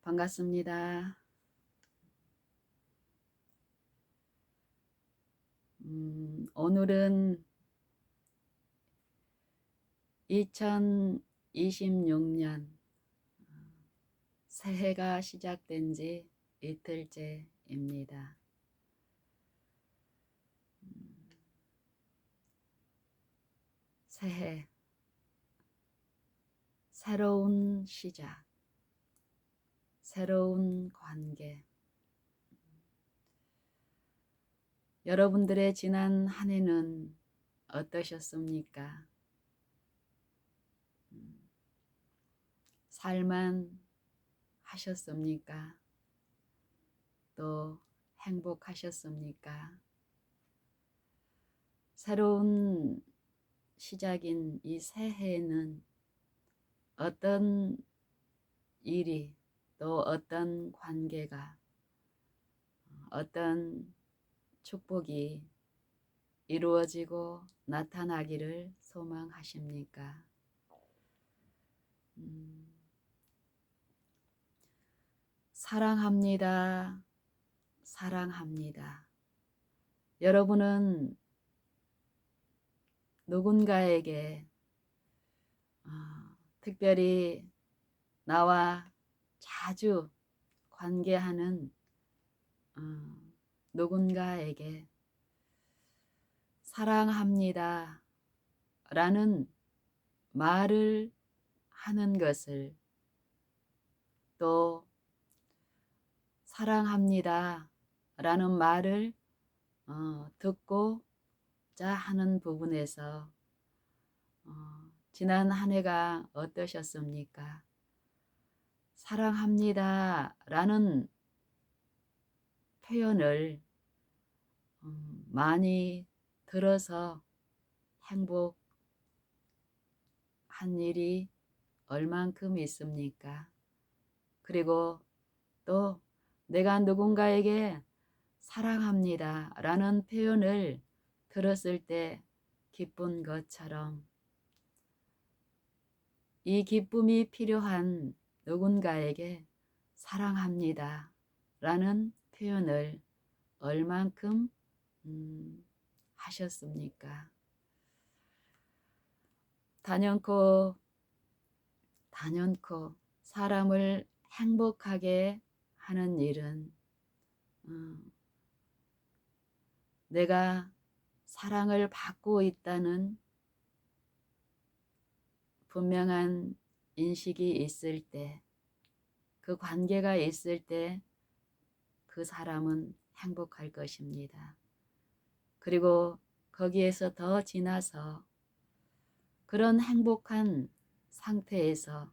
반갑습니다. 오늘은 2026년 새해가 시작된 지 이틀째입니다. 새해, 새로운 시작, 새로운 관계. 여러분들의 지난 한 해는 어떠셨습니까? 살만 하셨습니까? 또 행복하셨습니까? 새로운 시작인 이 새해에는 어떤 일이 또 어떤 관계가 어떤 축복이 이루어지고 나타나기를 소망하십니까? 사랑합니다. 사랑합니다. 여러분은 누군가에게 특별히 나와 자주 관계하는 누군가에게 사랑합니다 라는 말을 하는 것을, 또 사랑합니다 라는 말을 듣고자 하는 부분에서 지난 한 해가 어떠셨습니까? 사랑합니다 라는 표현을 많이 들어서 행복한 일이 얼만큼 있습니까? 그리고 또 내가 누군가에게 사랑합니다 라는 표현을 들었을 때 기쁜 것처럼 이 기쁨이 필요한 누군가에게 사랑합니다 라는 표현을 얼만큼 하셨습니까? 단연코 사람을 행복하게 하는 일은 내가 사랑을 받고 있다는 분명한 인식이 있을 때, 그 관계가 있을 때 그 사람은 행복할 것입니다. 그리고 거기에서 더 지나서 그런 행복한 상태에서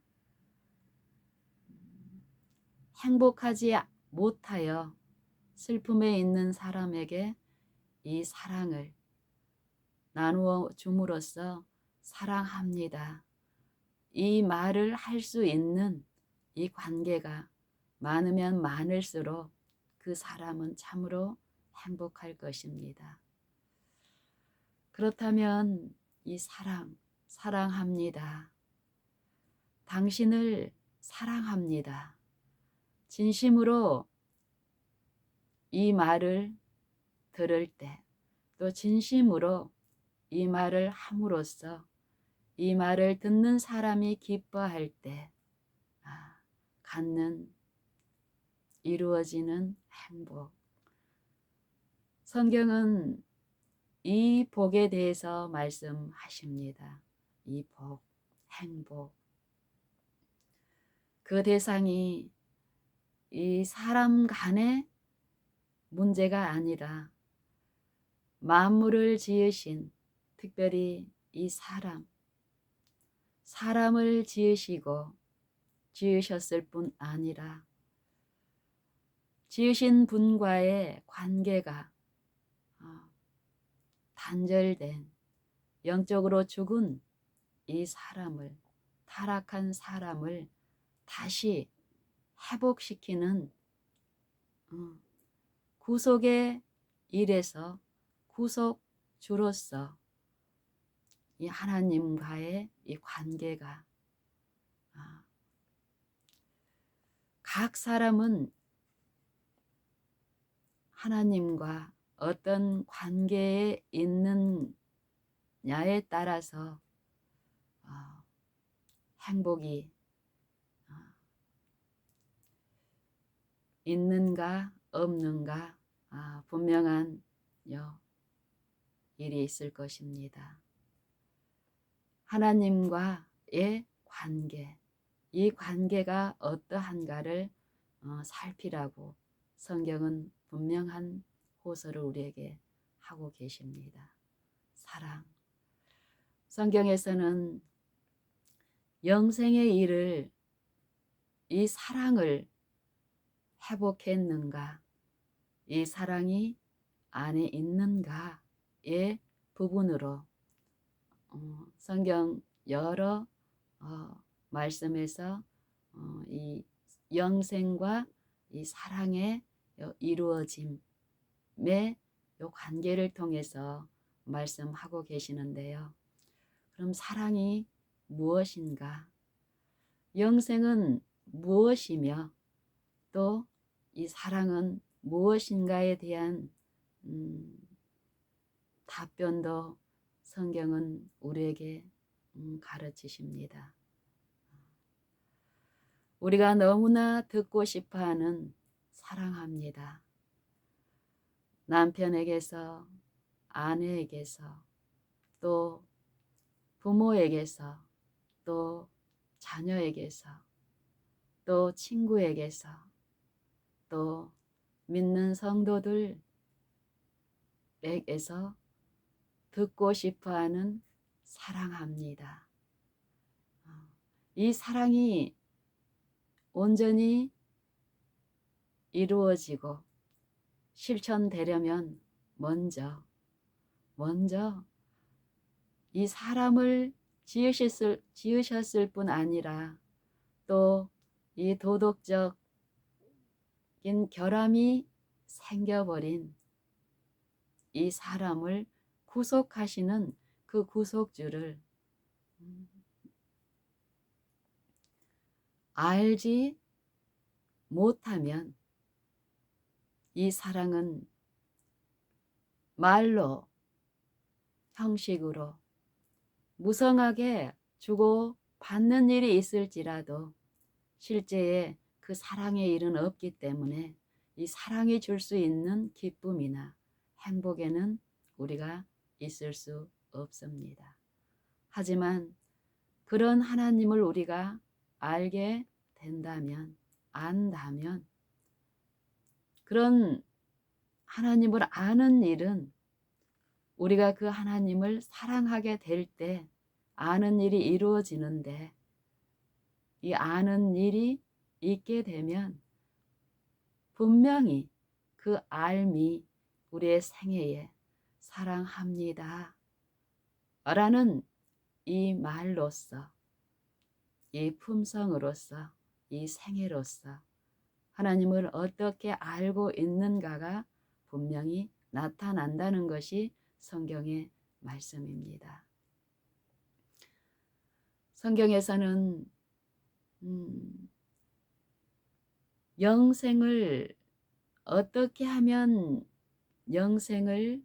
행복하지 못하여 슬픔에 있는 사람에게 이 사랑을 나누어 줌으로써 사랑합니다. 이 말을 할 수 있는 이 관계가 많으면 많을수록 그 사람은 참으로 행복할 것입니다. 그렇다면 이 사랑합니다. 당신을 사랑합니다. 진심으로 이 말을 들을 때, 또 진심으로 이 말을 함으로써 이 말을 듣는 사람이 기뻐할 때 갖는, 이루어지는 행복. 성경은 이 복에 대해서 말씀하십니다. 이 복, 행복. 그 대상이 이 사람 간의 문제가 아니라 만물을 지으신, 특별히 이 사람을 지으셨을 뿐 아니라 지으신 분과의 관계가 단절된, 영적으로 죽은 이 타락한 사람을 다시 회복시키는 구속의 일에서 구속주로서 이 하나님과의 이 관계가 각 사람은 하나님과 어떤 관계에 있느냐에 따라서 행복이 있는가 없는가 분명한 일이 있을 것입니다. 하나님과의 관계, 이 관계가 어떠한가를 살피라고 성경은 분명한 호소를 우리에게 하고 계십니다. 사랑. 성경에서는 영생의 일을, 이 사랑을 회복했는가, 이 사랑이 안에 있는가의 부분으로 성경 여러 말씀에서 이 영생과 이 사랑의 이루어짐의 요 관계를 통해서 말씀하고 계시는데요. 그럼 사랑이 무엇인가? 영생은 무엇이며 또 이 사랑은 무엇인가에 대한 답변도 성경은 우리에게 가르치십니다. 우리가 너무나 듣고 싶어하는 사랑합니다. 남편에게서, 아내에게서, 또 부모에게서, 또 자녀에게서, 또 친구에게서, 또 믿는 성도들에게서 듣고 싶어하는 사랑합니다. 이 사랑이 온전히 이루어지고 실천되려면 먼저 이 사람을 지으셨을 뿐 아니라 또 이 도덕적인 결함이 생겨버린 이 사람을 구속하시는 그 구속주를 알지 못하면 이 사랑은 말로, 형식으로 무성하게 주고 받는 일이 있을지라도 실제에 그 사랑의 일은 없기 때문에 이 사랑이 줄 수 있는 기쁨이나 행복에는 우리가 있을 수 없습니다. 하지만 그런 하나님을 우리가 알게 된다면, 안다면, 그런 하나님을 아는 일은 우리가 그 하나님을 사랑하게 될 때 아는 일이 이루어지는데, 이 아는 일이 있게 되면 분명히 그 알미 우리의 생애에 사랑합니다 라는 이 말로써, 이 품성으로서, 이 생애로서 하나님을 어떻게 알고 있는가가 분명히 나타난다는 것이 성경의 말씀입니다. 성경에서는 영생을 어떻게 하면 영생을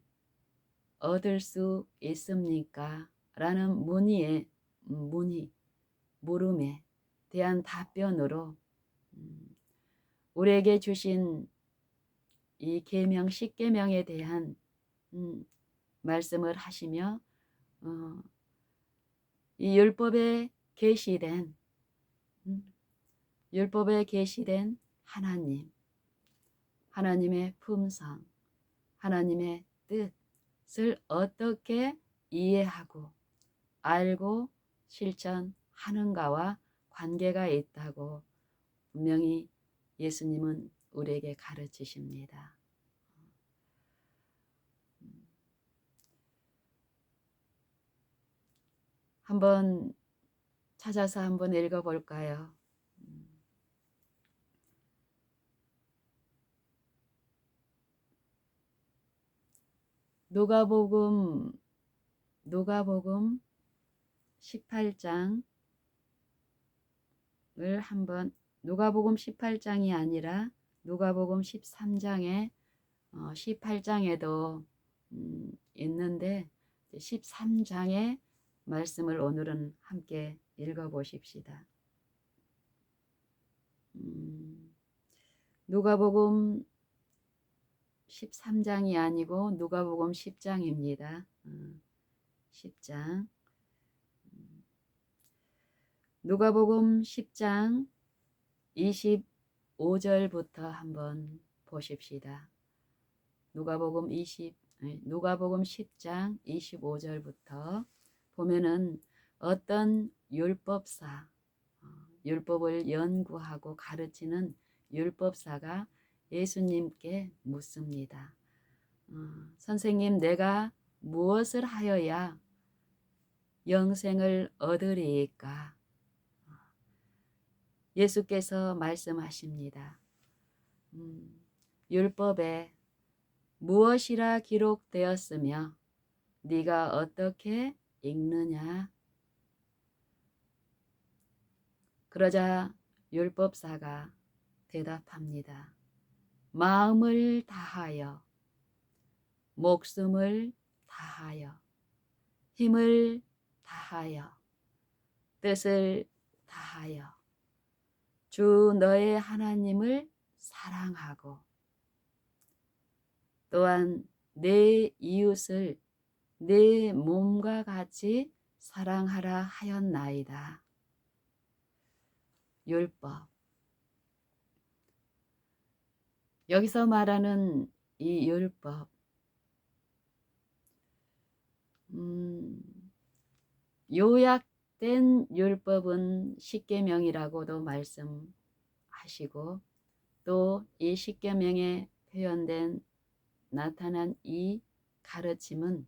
얻을 수 있습니까? 라는 물음에 대한 답변으로 우리에게 주신 이 계명 10계명에 대한 말씀을 하시며 이 율법에 계시된 하나님의 품성, 하나님의 뜻을 어떻게 이해하고 알고 실천하는가와 관계가 있다고 분명히 예수님은 우리에게 가르치십니다. 한번 찾아서 한번 읽어볼까요? 누가복음 18장을 한번 누가복음 18장이 아니라 누가복음 13장에 18장에도 있는데 13장의 말씀을 오늘은 함께 읽어보십시다. 누가복음 13장이 아니고 누가복음 10장입니다. 10장. 누가복음 10장 25절부터 한번 보십시다. 누가복음 10장 25절부터 보면은 어떤 율법사, 율법을 연구하고 가르치는 율법사가 예수님께 묻습니다. 선생님, 내가 무엇을 하여야 영생을 얻으리이까? 예수께서 말씀하십니다. 율법에 무엇이라 기록되었으며 네가 어떻게 읽느냐? 그러자 율법사가 대답합니다. 마음을 다하여, 목숨을 다하여, 힘을 다하여, 뜻을 다하여 주 너의 하나님을 사랑하고 또한 내 이웃을 내 몸과 같이 사랑하라 하였나이다. 율법. 여기서 말하는 이 율법, 요약된 율법은 십계명이라고도 말씀하시고 또 이 십계명에 표현된 나타난 이 가르침은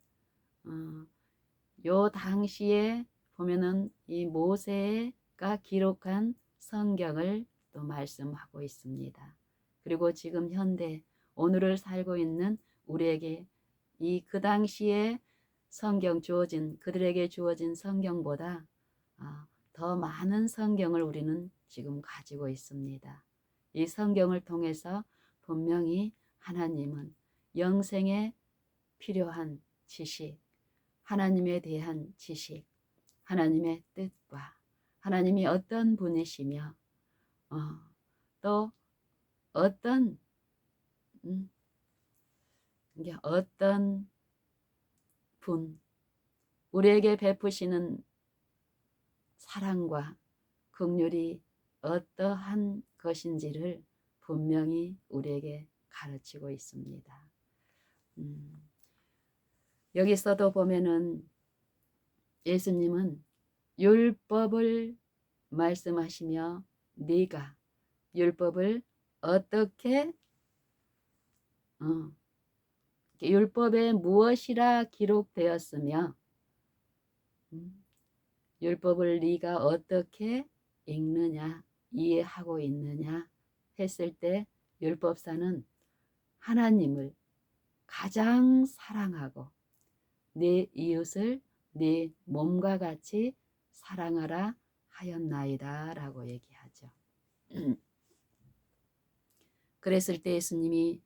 요 당시에 보면은 이 모세가 기록한 성경을 또 말씀하고 있습니다. 그리고 지금 현대 오늘을 살고 있는 우리에게 이 그 당시에 그들에게 주어진 성경보다 더 많은 성경을 우리는 지금 가지고 있습니다. 이 성경을 통해서 분명히 하나님은 영생에 필요한 지식, 하나님에 대한 지식, 하나님의 뜻과 하나님이 어떤 분이시며 또 어떤 분, 우리에게 베푸시는 사랑과 긍휼이 어떠한 것인지를 분명히 우리에게 가르치고 있습니다. 여기서도 보면은 예수님은 율법을 말씀하시며 네가 율법을 어떻게 율법에 무엇이라 기록되었으며 율법을 네가 어떻게 읽느냐, 이해하고 있느냐 했을 때 율법사는 하나님을 가장 사랑하고 내 이웃을 네 몸과 같이 사랑하라 하였나이다 라고 얘기하죠. 그랬을 때 예수님이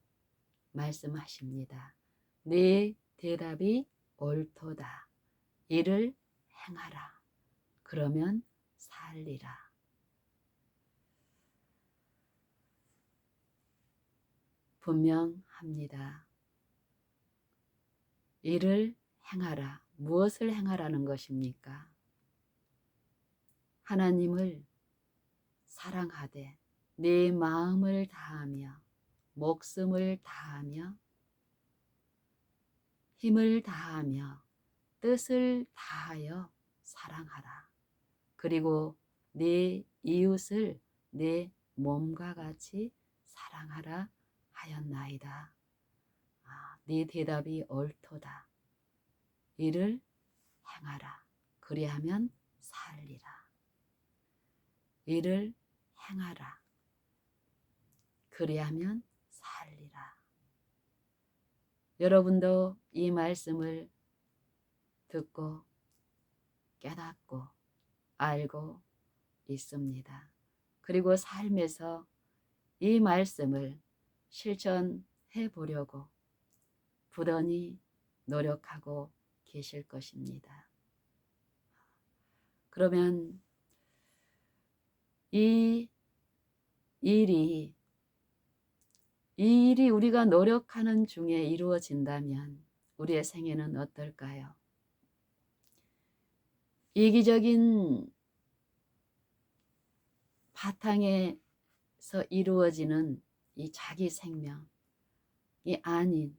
말씀하십니다. 네 대답이 옳도다. 이를 행하라. 그러면 살리라. 분명합니다. 이를 행하라. 무엇을 행하라는 것입니까? 하나님을 사랑하되 내 마음을 다하며 목숨을 다하며 힘을 다하며 뜻을 다하여 사랑하라. 그리고 내 이웃을 내 몸과 같이 사랑하라 하였나이다. 네 대답이 옳도다. 이를 행하라. 그리하면 살리라. 이를 행하라. 그리하면 살리라. 여러분도 이 말씀을 듣고 깨닫고 알고 있습니다. 그리고 삶에서 이 말씀을 실천해 보려고 부단히 노력하고 계실 것입니다. 그러면 이 일이 우리가 노력하는 중에 이루어진다면 우리의 생애는 어떨까요? 이기적인 바탕에서 이루어지는 이 자기 생명이 아닌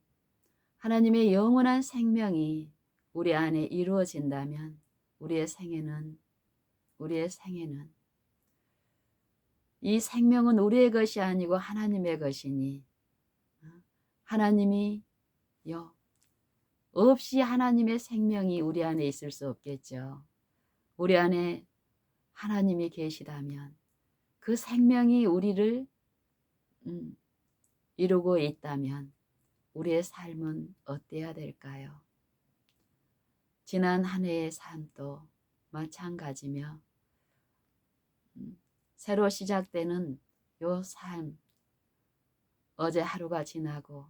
하나님의 영원한 생명이 우리 안에 이루어진다면 우리의 생애는 이 생명은 우리의 것이 아니고 하나님의 것이니 하나님이요 없이 하나님의 생명이 우리 안에 있을 수 없겠죠. 우리 안에 하나님이 계시다면 그 생명이 우리를 이루고 있다면 우리의 삶은 어때야 될까요? 지난 한 해의 삶도 마찬가지며 새로 시작되는 요 삶, 어제 하루가 지나고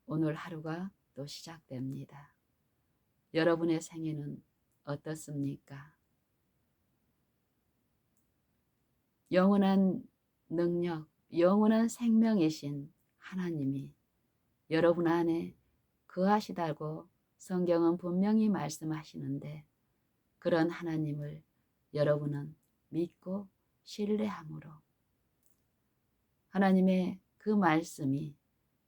오늘 하루가 또 시작됩니다. 여러분의 생애는 어떻습니까? 영원한 능력, 영원한 생명이신 하나님이 여러분 안에 거하시다고 성경은 분명히 말씀하시는데 그런 하나님을 여러분은 믿고 신뢰함으로 하나님의 그 말씀이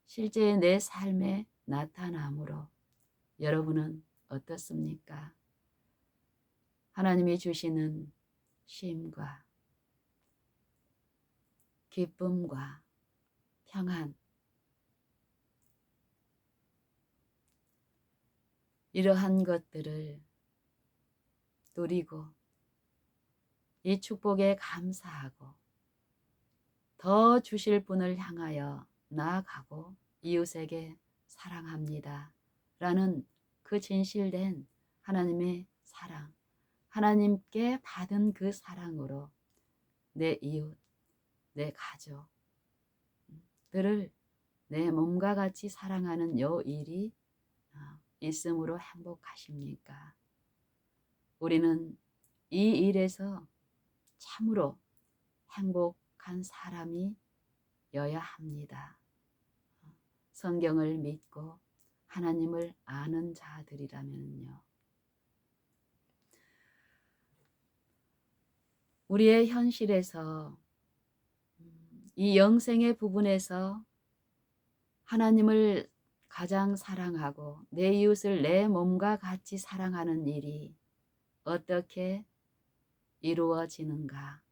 실제 내 삶에 나타남으로 여러분은 어떻습니까? 하나님이 주시는 쉼과 기쁨과 평안, 이러한 것들을 누리고 이 축복에 감사하고 더 주실 분을 향하여 나아가고 이웃에게 사랑합니다 라는 그 진실된 하나님의 사랑, 하나님께 받은 그 사랑으로 내 이웃, 내 가족들을 내 몸과 같이 사랑하는 요 일이 있음으로 행복하십니까? 우리는 이 일에서 참으로 행복한 사람이어야 합니다. 성경을 믿고 하나님을 아는 자들이라면요. 우리의 현실에서 이 영생의 부분에서 하나님을 가장 사랑하고 내 이웃을 내 몸과 같이 사랑하는 일이 어떻게 이루어지는가?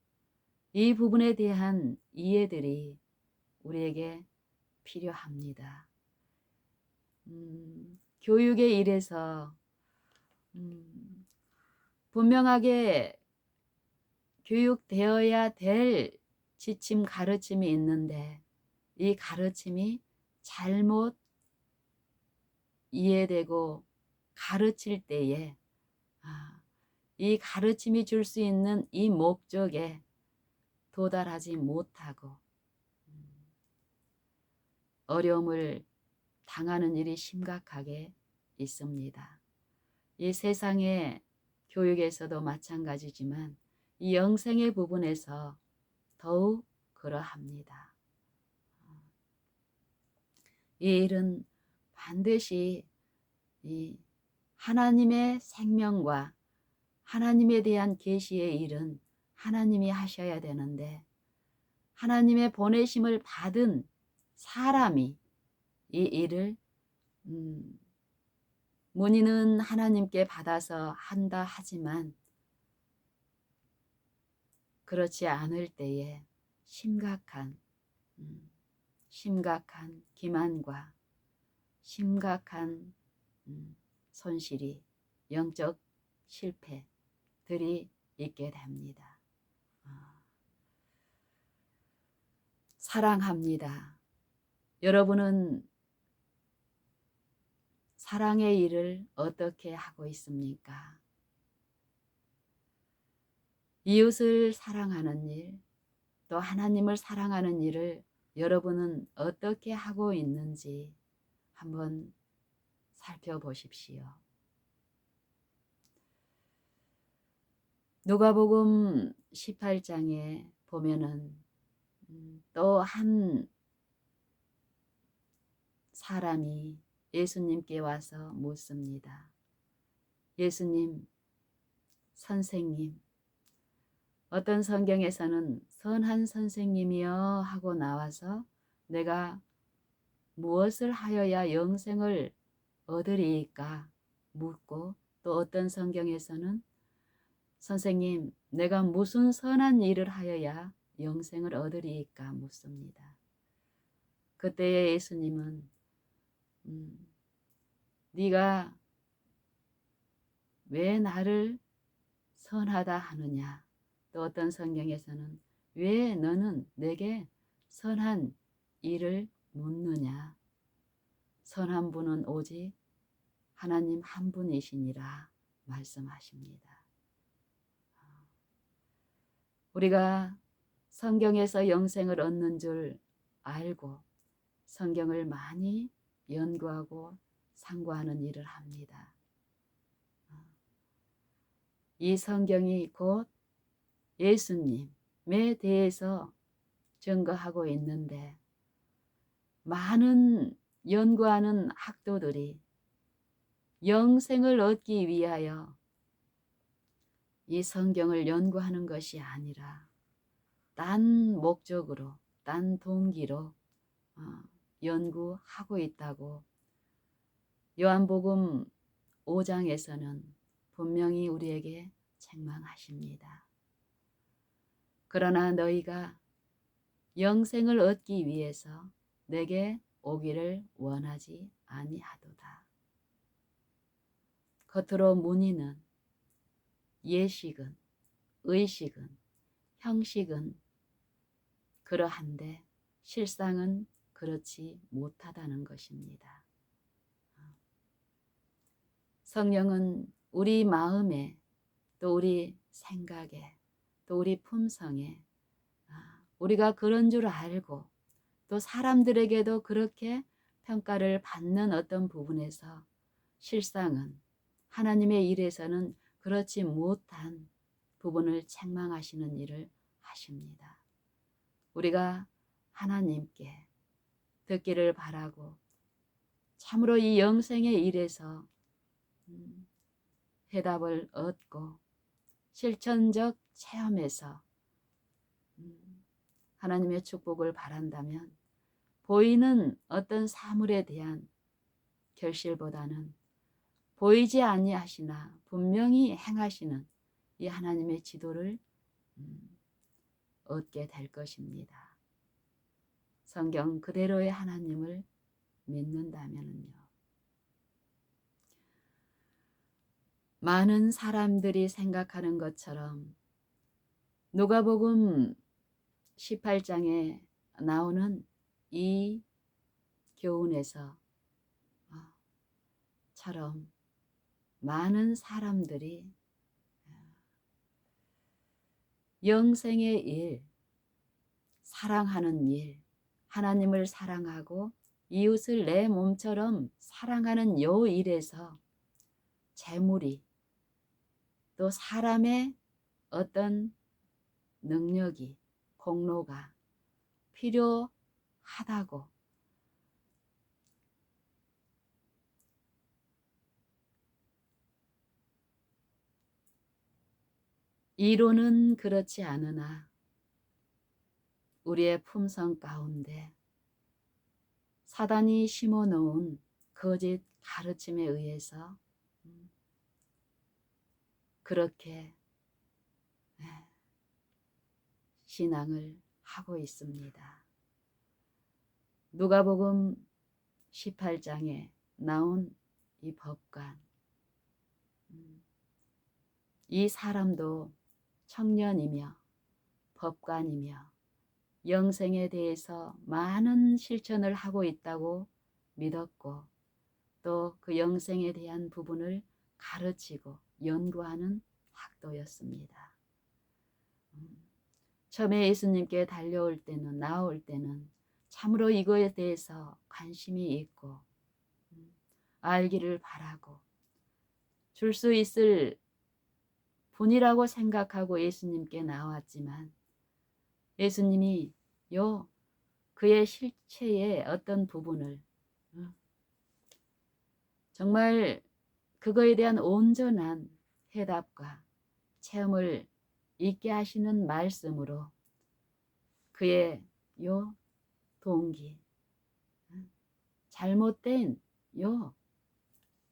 이 부분에 대한 이해들이 우리에게 필요합니다. 교육의 일에서 분명하게 교육되어야 될 지침 가르침이 있는데 이 가르침이 잘못 이해되고 가르칠 때에 이 가르침이 줄 수 있는 이 목적에 도달하지 못하고 어려움을 당하는 일이 심각하게 있습니다. 이 세상의 교육에서도 마찬가지지만 이 영생의 부분에서 더욱 그러합니다. 이 일은 반드시 이 하나님의 생명과 하나님에 대한 계시의 일은 하나님이 하셔야 되는데 하나님의 보내심을 받은 사람이 이 일을 문의는 하나님께 받아서 한다 하지만 그렇지 않을 때에 심각한 기만과 심각한 손실이 영적 실패들이 있게 됩니다. 사랑합니다. 여러분은 사랑의 일을 어떻게 하고 또 하나님을 사랑하는 일을 여러분은 어떻게 하고 있는지 한번 살펴보십시오. 누가복음 18장에 보면은 또 한 사람이 예수님께 와서 묻습니다. 예수님, 선생님, 어떤 성경에서는 선한 선생님이여 하고 나와서 내가 무엇을 하여야 영생을 얻으리이까 묻고, 또 어떤 성경에서는 선생님, 내가 무슨 선한 일을 하여야 영생을 얻으리이까 묻습니다. 그때에 예수님은 네가 왜 나를 선하다 하느냐, 또 어떤 성경에서는 왜 너는 내게 선한 일을 묻느냐, 선한 분은 오직 하나님 한 분이시니라 말씀하십니다. 우리가 성경에서 영생을 얻는 줄 알고 성경을 많이 연구하고 상고하는 일을 합니다. 이 성경이 곧 예수님에 대해서 증거하고 있는데, 많은 연구하는 학도들이 영생을 얻기 위하여 이 성경을 연구하는 것이 아니라 딴 목적으로, 딴 동기로 연구하고 있다고 요한복음 5장에서는 분명히 우리에게 책망하십니다. 그러나 너희가 영생을 얻기 위해서 내게 오기를 원하지 아니하도다. 겉으로 문의는 예식은, 의식은, 형식은 그러한데 실상은 그렇지 못하다는 것입니다. 성령은 우리 마음에, 또 우리 생각에, 또 우리 품성에 우리가 그런 줄 알고 또 사람들에게도 그렇게 평가를 받는 어떤 부분에서 실상은 하나님의 일에서는 그렇지 못한 부분을 책망하시는 일을 하십니다. 우리가 하나님께 듣기를 바라고 참으로 이 영생의 일에서 해답을 얻고 실천적 체험에서 하나님의 축복을 바란다면 보이는 어떤 사물에 대한 결실보다는 보이지 아니하시나 분명히 행하시는 이 하나님의 지도를 얻게 될 것입니다. 성경 그대로의 하나님을 믿는다면요. 많은 사람들이 생각하는 것처럼 누가복음 18장에 나오는 이 교훈에서 처럼 많은 사람들이 영생의 일, 사랑하는 일, 하나님을 사랑하고 이웃을 내 몸처럼 사랑하는 요 일에서 재물이, 또 사람의 어떤 능력이, 공로가 필요하다고 이론은 그렇지 않으나 우리의 품성 가운데 사단이 심어놓은 거짓 가르침에 의해서 그렇게 신앙을 하고 있습니다. 누가복음 18장에 나온 이 법관, 이 사람도 청년이며 법관이며 영생에 대해서 많은 실천을 하고 있다고 믿었고, 또 그 영생에 대한 부분을 가르치고 연구하는 학도였습니다. 처음에 예수님께 달려올 때는, 나올 때는 참으로 이거에 대해서 관심이 있고 알기를 바라고 줄 수 있을 분이라고 생각하고 예수님께 나왔지만, 예수님이 그의 실체의 어떤 부분을 정말 그거에 대한 온전한 해답과 체험을 있게 하시는 말씀으로 그의 동기, 잘못된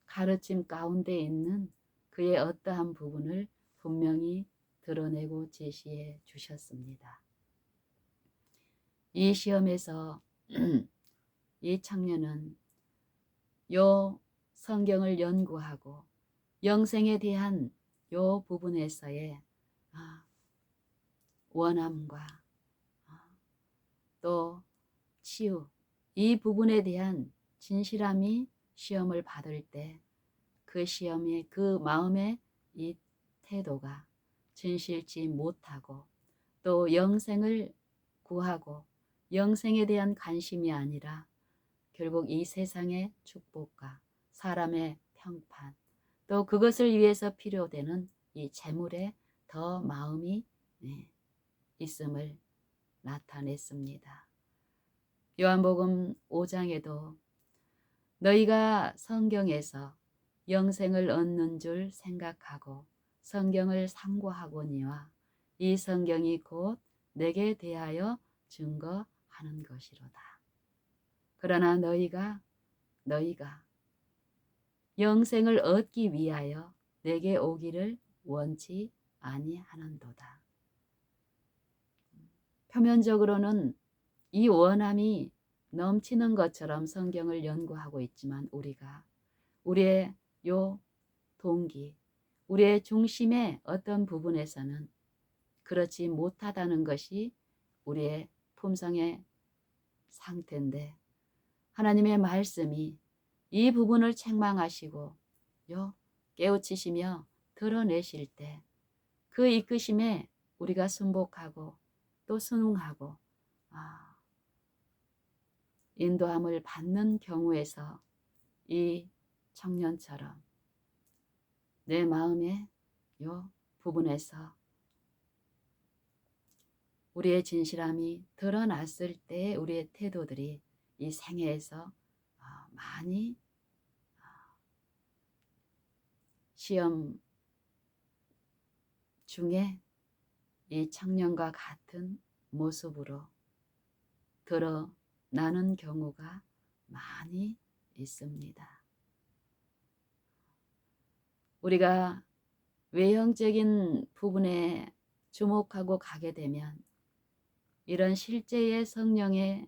가르침 가운데 있는 그의 어떠한 부분을 분명히 드러내고 제시해 주셨습니다. 이 시험에서 이 청년은 성경을 연구하고 영생에 대한 부분에서의 원함과 또 치유, 이 부분에 대한 진실함이 시험을 받을 때 그 시험의 그 마음의 이 태도가 진실치 못하고 또 영생을 구하고 영생에 대한 관심이 아니라 결국 이 세상의 축복과 사람의 평판, 또 그것을 위해서 필요되는 이 재물에 더 마음이 있음을 나타냈습니다. 요한복음 5장에도 너희가 성경에서 영생을 얻는 줄 생각하고 성경을 상고하거니와 이 성경이 곧 내게 대하여 증거하는 것이로다. 그러나 너희가 영생을 얻기 위하여 내게 오기를 원치 아니하는도다. 표면적으로는 이 원함이 넘치는 것처럼 성경을 연구하고 있지만 우리의 동기, 우리의 중심의 어떤 부분에서는 그렇지 못하다는 것이 우리의 품성의 상태인데, 하나님의 말씀이 이 부분을 책망하시고 깨우치시며 드러내실 때 그 이끄심에 우리가 순복하고 또 순응하고 인도함을 받는 경우에서 이 청년처럼 내 마음의 부분에서 우리의 진실함이 드러났을 때 우리의 태도들이 이 생애에서 많이 시험 중에 이 청년과 같은 모습으로 드러나는 경우가 많이 있습니다. 우리가 외형적인 부분에 주목하고 가게 되면 이런 실제의 성령에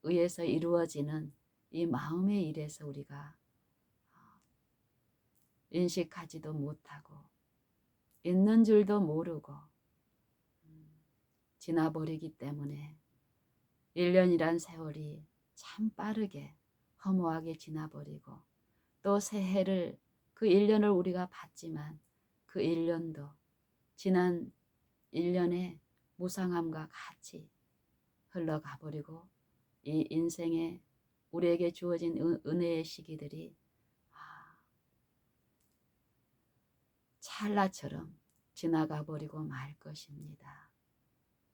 의해서 이루어지는 이 마음의 일에서 우리가 인식하지도 못하고 있는 줄도 모르고 지나버리기 때문에 1년이란 세월이 참 빠르게 허무하게 지나버리고 또 새해를 그 1년을 우리가 받지만 그 1년도 지난 1년의 무상함과 같이 흘러가 버리고 이 인생에 우리에게 주어진 은혜의 시기들이 찰나처럼 지나가 버리고 말 것입니다.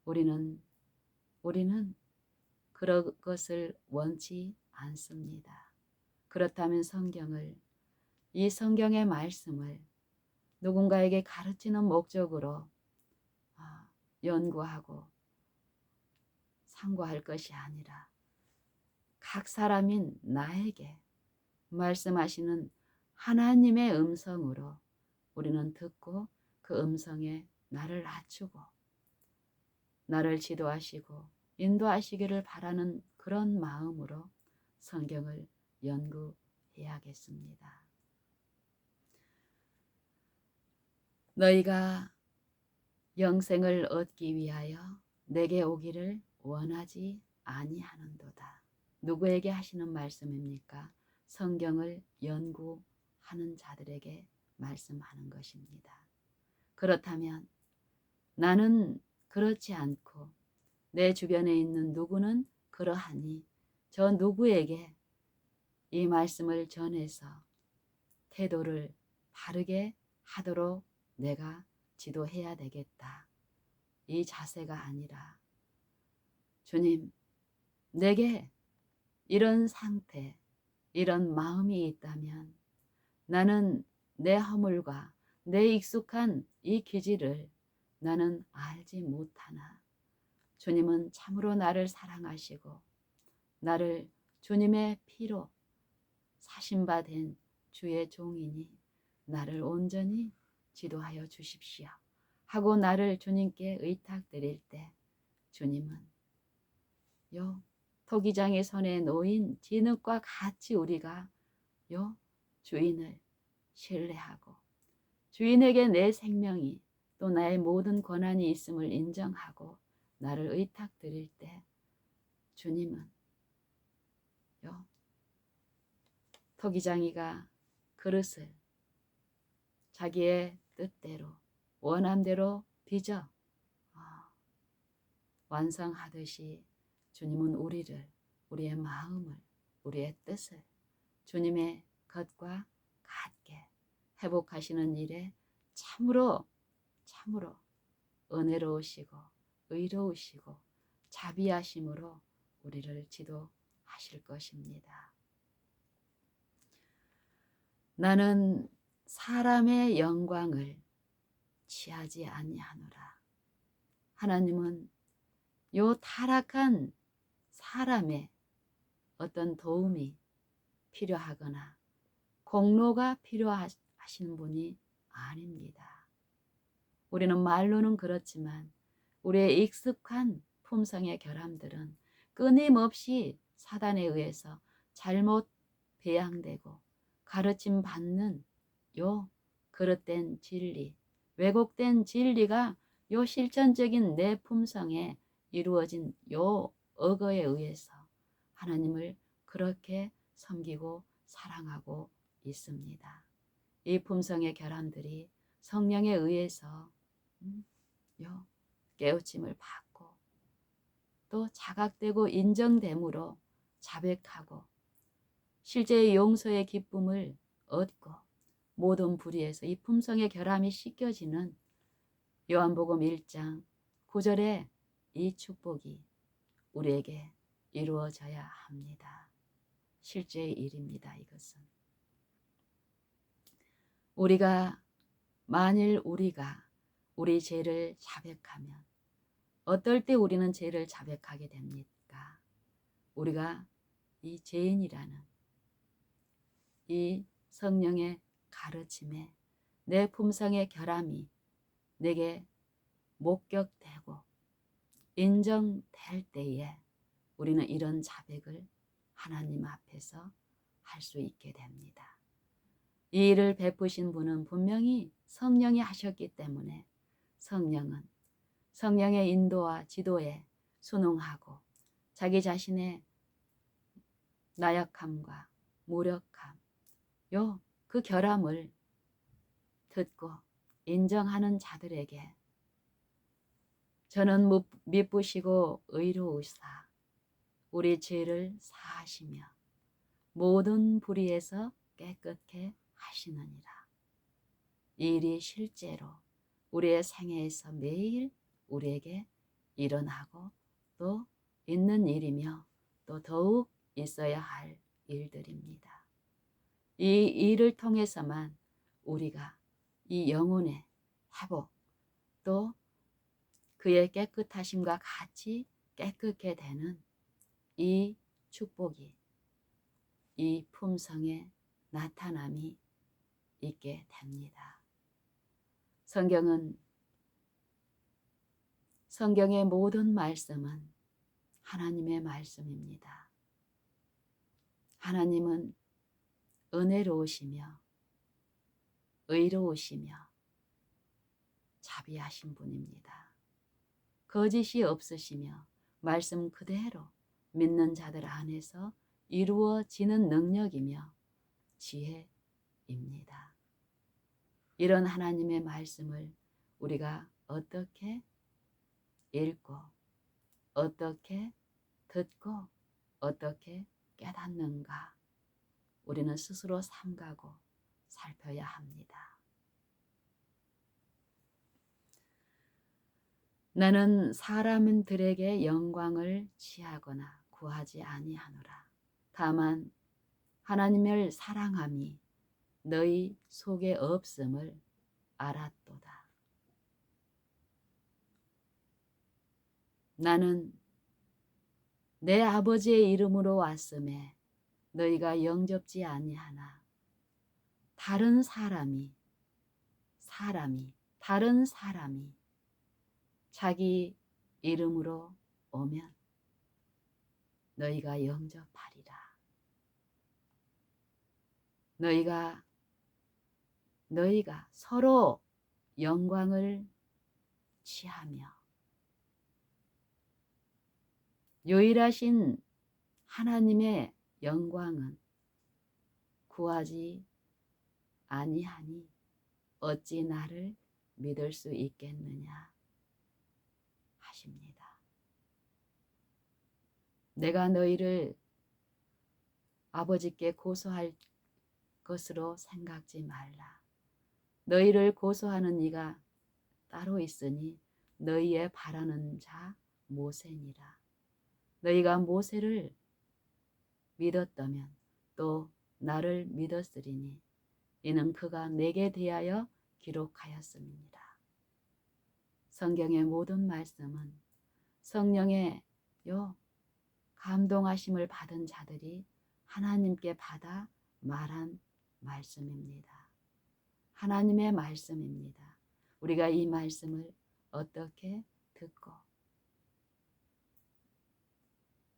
우리는 그런 것을 원치 않습니다. 그렇다면 이 성경의 말씀을 누군가에게 가르치는 목적으로 연구하고 상고할 것이 아니라 각 사람인 나에게 말씀하시는 하나님의 음성으로 우리는 듣고 그 음성에 나를 낮추고 나를 지도하시고 인도하시기를 바라는 그런 마음으로 성경을 연구해야겠습니다. 너희가 영생을 얻기 위하여 내게 오기를 원하지 아니하는도다. 누구에게 하시는 말씀입니까? 성경을 연구하는 자들에게 말씀하는 것입니다. 그렇다면 나는 그렇지 않고 내 주변에 있는 누구는 그러하니 저 누구에게 이 말씀을 전해서 태도를 바르게 하도록 내가 지도해야 되겠다. 이 자세가 아니라 주님, 내게 이런 상태, 이런 마음이 있다면 나는 내 허물과 내 익숙한 이 기질을 나는 알지 못하나 주님은 참으로 나를 사랑하시고 나를 주님의 피로 사신 바 된 주의 종이니 나를 온전히 지도하여 주십시오 하고 나를 주님께 의탁드릴 때 주님은 요 토기장의 손에 놓인 진흙과 같이 우리가 요 주인을 신뢰하고 주인에게 내 생명이 또 나의 모든 권한이 있음을 인정하고 나를 의탁드릴 때 주님은 요 토기장이가 그릇을 자기의 뜻대로 원함대로 빚어 완성하듯이 주님은 우리의 마음을, 우리의 뜻을 주님의 것과 같게 회복하시는 일에 참으로 은혜로우시고 의로우시고 자비하심으로 우리를 지도하실 것입니다. 나는 사람의 영광을 취하지 아니하노라. 하나님은 요 타락한 사람의 어떤 도움이 필요하거나 공로가 필요하신 분이 아닙니다. 우리는 말로는 그렇지만 우리의 익숙한 품성의 결함들은 끊임없이 사단에 의해서 잘못 배양되고 가르침 받는 요 그릇된 진리, 왜곡된 진리가 요 실천적인 내 품성에 이루어진 요 억어에 의해서 하나님을 그렇게 섬기고 사랑하고 있습니다. 이 품성의 결함들이 성령에 의해서 요 깨우침을 받고 또 자각되고 인정됨으로 자백하고 실제의 용서의 기쁨을 얻고 모든 불의에서 이 품성의 결함이 씻겨지는 요한복음 1장 9절의 이 축복이 우리에게 이루어져야 합니다. 실제의 일입니다. 이것은 만일 우리가 우리 죄를 자백하면 어떨 때 우리는 죄를 자백하게 됩니까? 우리가 이 죄인이라는 이 성령의 가르침에 내 품성의 결함이 내게 목격되고 인정될 때에 우리는 이런 자백을 하나님 앞에서 할 수 있게 됩니다. 이 일을 베푸신 분은 분명히 성령이 하셨기 때문에 성령은 성령의 인도와 지도에 순응하고 자기 자신의 나약함과 무력함, 그 결함을 듣고 인정하는 자들에게 저는 미쁘시고 의로우사 우리 죄를 사하시며 모든 불의에서 깨끗게 하시느니라. 이 일이 실제로 우리의 생애에서 매일 우리에게 일어나고 또 있는 일이며 또 더욱 있어야 할 일들입니다. 이 일을 통해서만 우리가 이 영혼의 회복 또 그의 깨끗하심과 같이 깨끗게 되는 이 축복이 이 품성의 나타남이 있게 됩니다. 성경의 모든 말씀은 하나님의 말씀입니다. 하나님은 은혜로우시며 의로우시며 자비하신 분입니다. 거짓이 없으시며 말씀 그대로 믿는 자들 안에서 이루어지는 능력이며 지혜입니다. 이런 하나님의 말씀을 우리가 어떻게 읽고 어떻게 듣고 어떻게 깨닫는가 우리는 스스로 삼가고 살펴야 합니다. 나는 사람들에게 영광을 취하거나 구하지 아니하노라. 다만 하나님을 사랑함이 너희 속에 없음을 알았도다. 나는 내 아버지의 이름으로 왔음에 너희가 영접지 아니하나 다른 사람이 자기 이름으로 오면 너희가 영접하리라. 너희가 서로 영광을 취하며 유일하신 하나님의 영광은 구하지 아니하니 어찌 나를 믿을 수 있겠느냐 하십니다. 내가 너희를 아버지께 고소할 것으로 생각지 말라. 너희를 고소하는 이가 따로 있으니 너희의 바라는 자 모세니라. 너희가 모세를 믿었다면 또 나를 믿었으리니 이는 그가 내게 대하여 기록하였음이니라. 성경의 모든 말씀은 성령의 감동하심을 받은 자들이 하나님께 받아 말한 말씀입니다. 하나님의 말씀입니다. 우리가 이 말씀을 어떻게 듣고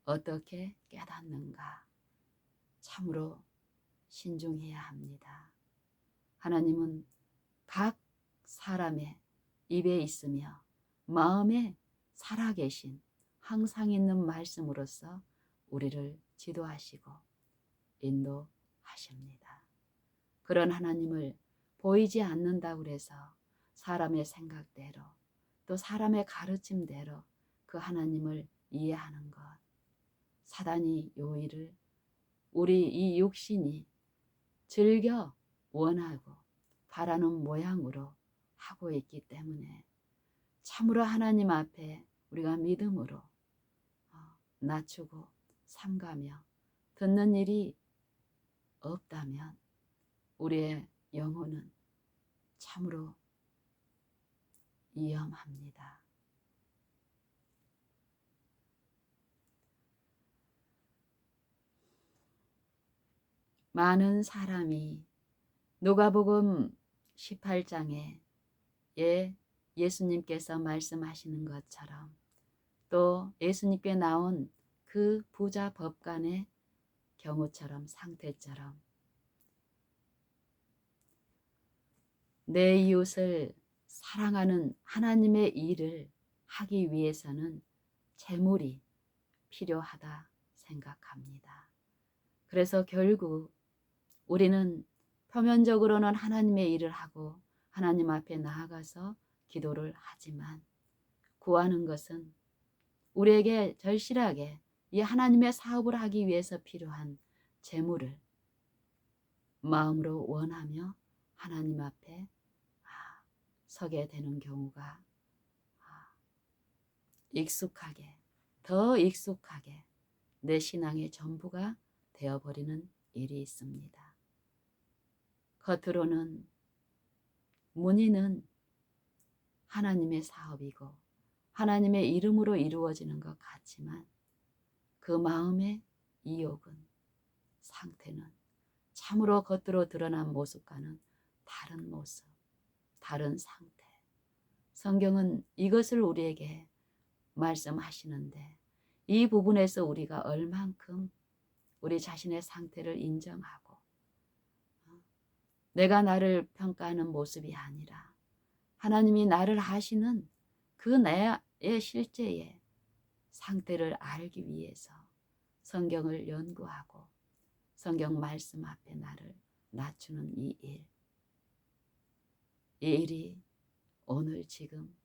어떻게 깨닫는가 참으로 신중해야 합니다. 하나님은 각 사람의 입에 있으며 마음에 살아계신 항상 있는 말씀으로서 우리를 지도하시고 인도하십니다. 그런 하나님을 보이지 않는다고 해서 사람의 생각대로 또 사람의 가르침대로 그 하나님을 이해하는 것, 사단이 요일을 우리 이 육신이 즐겨 원하고 바라는 모양으로 하고 있기 때문에 참으로 하나님 앞에 우리가 믿음으로 낮추고 삼가며 듣는 일이 없다면 우리의 영혼은 참으로 위험합니다. 많은 사람이 누가복음 18장에 예수님께서 말씀하시는 것처럼 또 예수님께 나온 그 부자 법관의 경우처럼 상태처럼 내 이웃을 사랑하는 하나님의 일을 하기 위해서는 재물이 필요하다 생각합니다. 그래서 결국 우리는 표면적으로는 하나님의 일을 하고 하나님 앞에 나아가서 기도를 하지만 구하는 것은 우리에게 절실하게 이 하나님의 사업을 하기 위해서 필요한 재물을 마음으로 원하며 하나님 앞에 서게 되는 경우가 더 익숙하게 내 신앙의 전부가 되어버리는 일이 있습니다. 겉으로는 문의는 하나님의 사업이고 하나님의 이름으로 이루어지는 것 같지만 그 마음의 이욕은 상태는 참으로 겉으로 드러난 모습과는 다른 모습, 다른 상태. 성경은 이것을 우리에게 말씀하시는데 이 부분에서 우리가 얼만큼 우리 자신의 상태를 인정하고 내가 나를 평가하는 모습이 아니라 하나님이 나를 아시는 그 나의 실제의 상태를 알기 위해서 성경을 연구하고 성경 말씀 앞에 나를 낮추는 이 일이 오늘 지금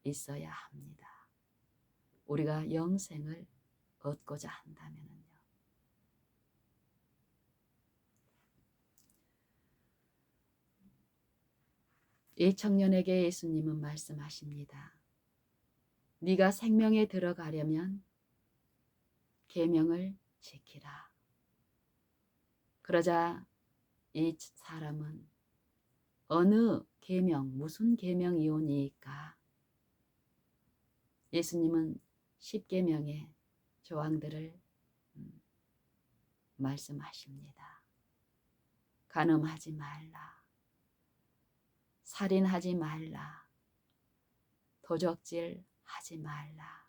있어야 합니다. 우리가 영생을 얻고자 한다면요. 이 청년에게 예수님은 말씀하십니다. 네가 생명에 들어가려면 계명을 지키라. 그러자 이 사람은 어느 계명, 무슨 계명이오니까? 예수님은 10계명의 조항들을 말씀하십니다. 간음하지 말라. 살인하지 말라. 도적질 하지 말라.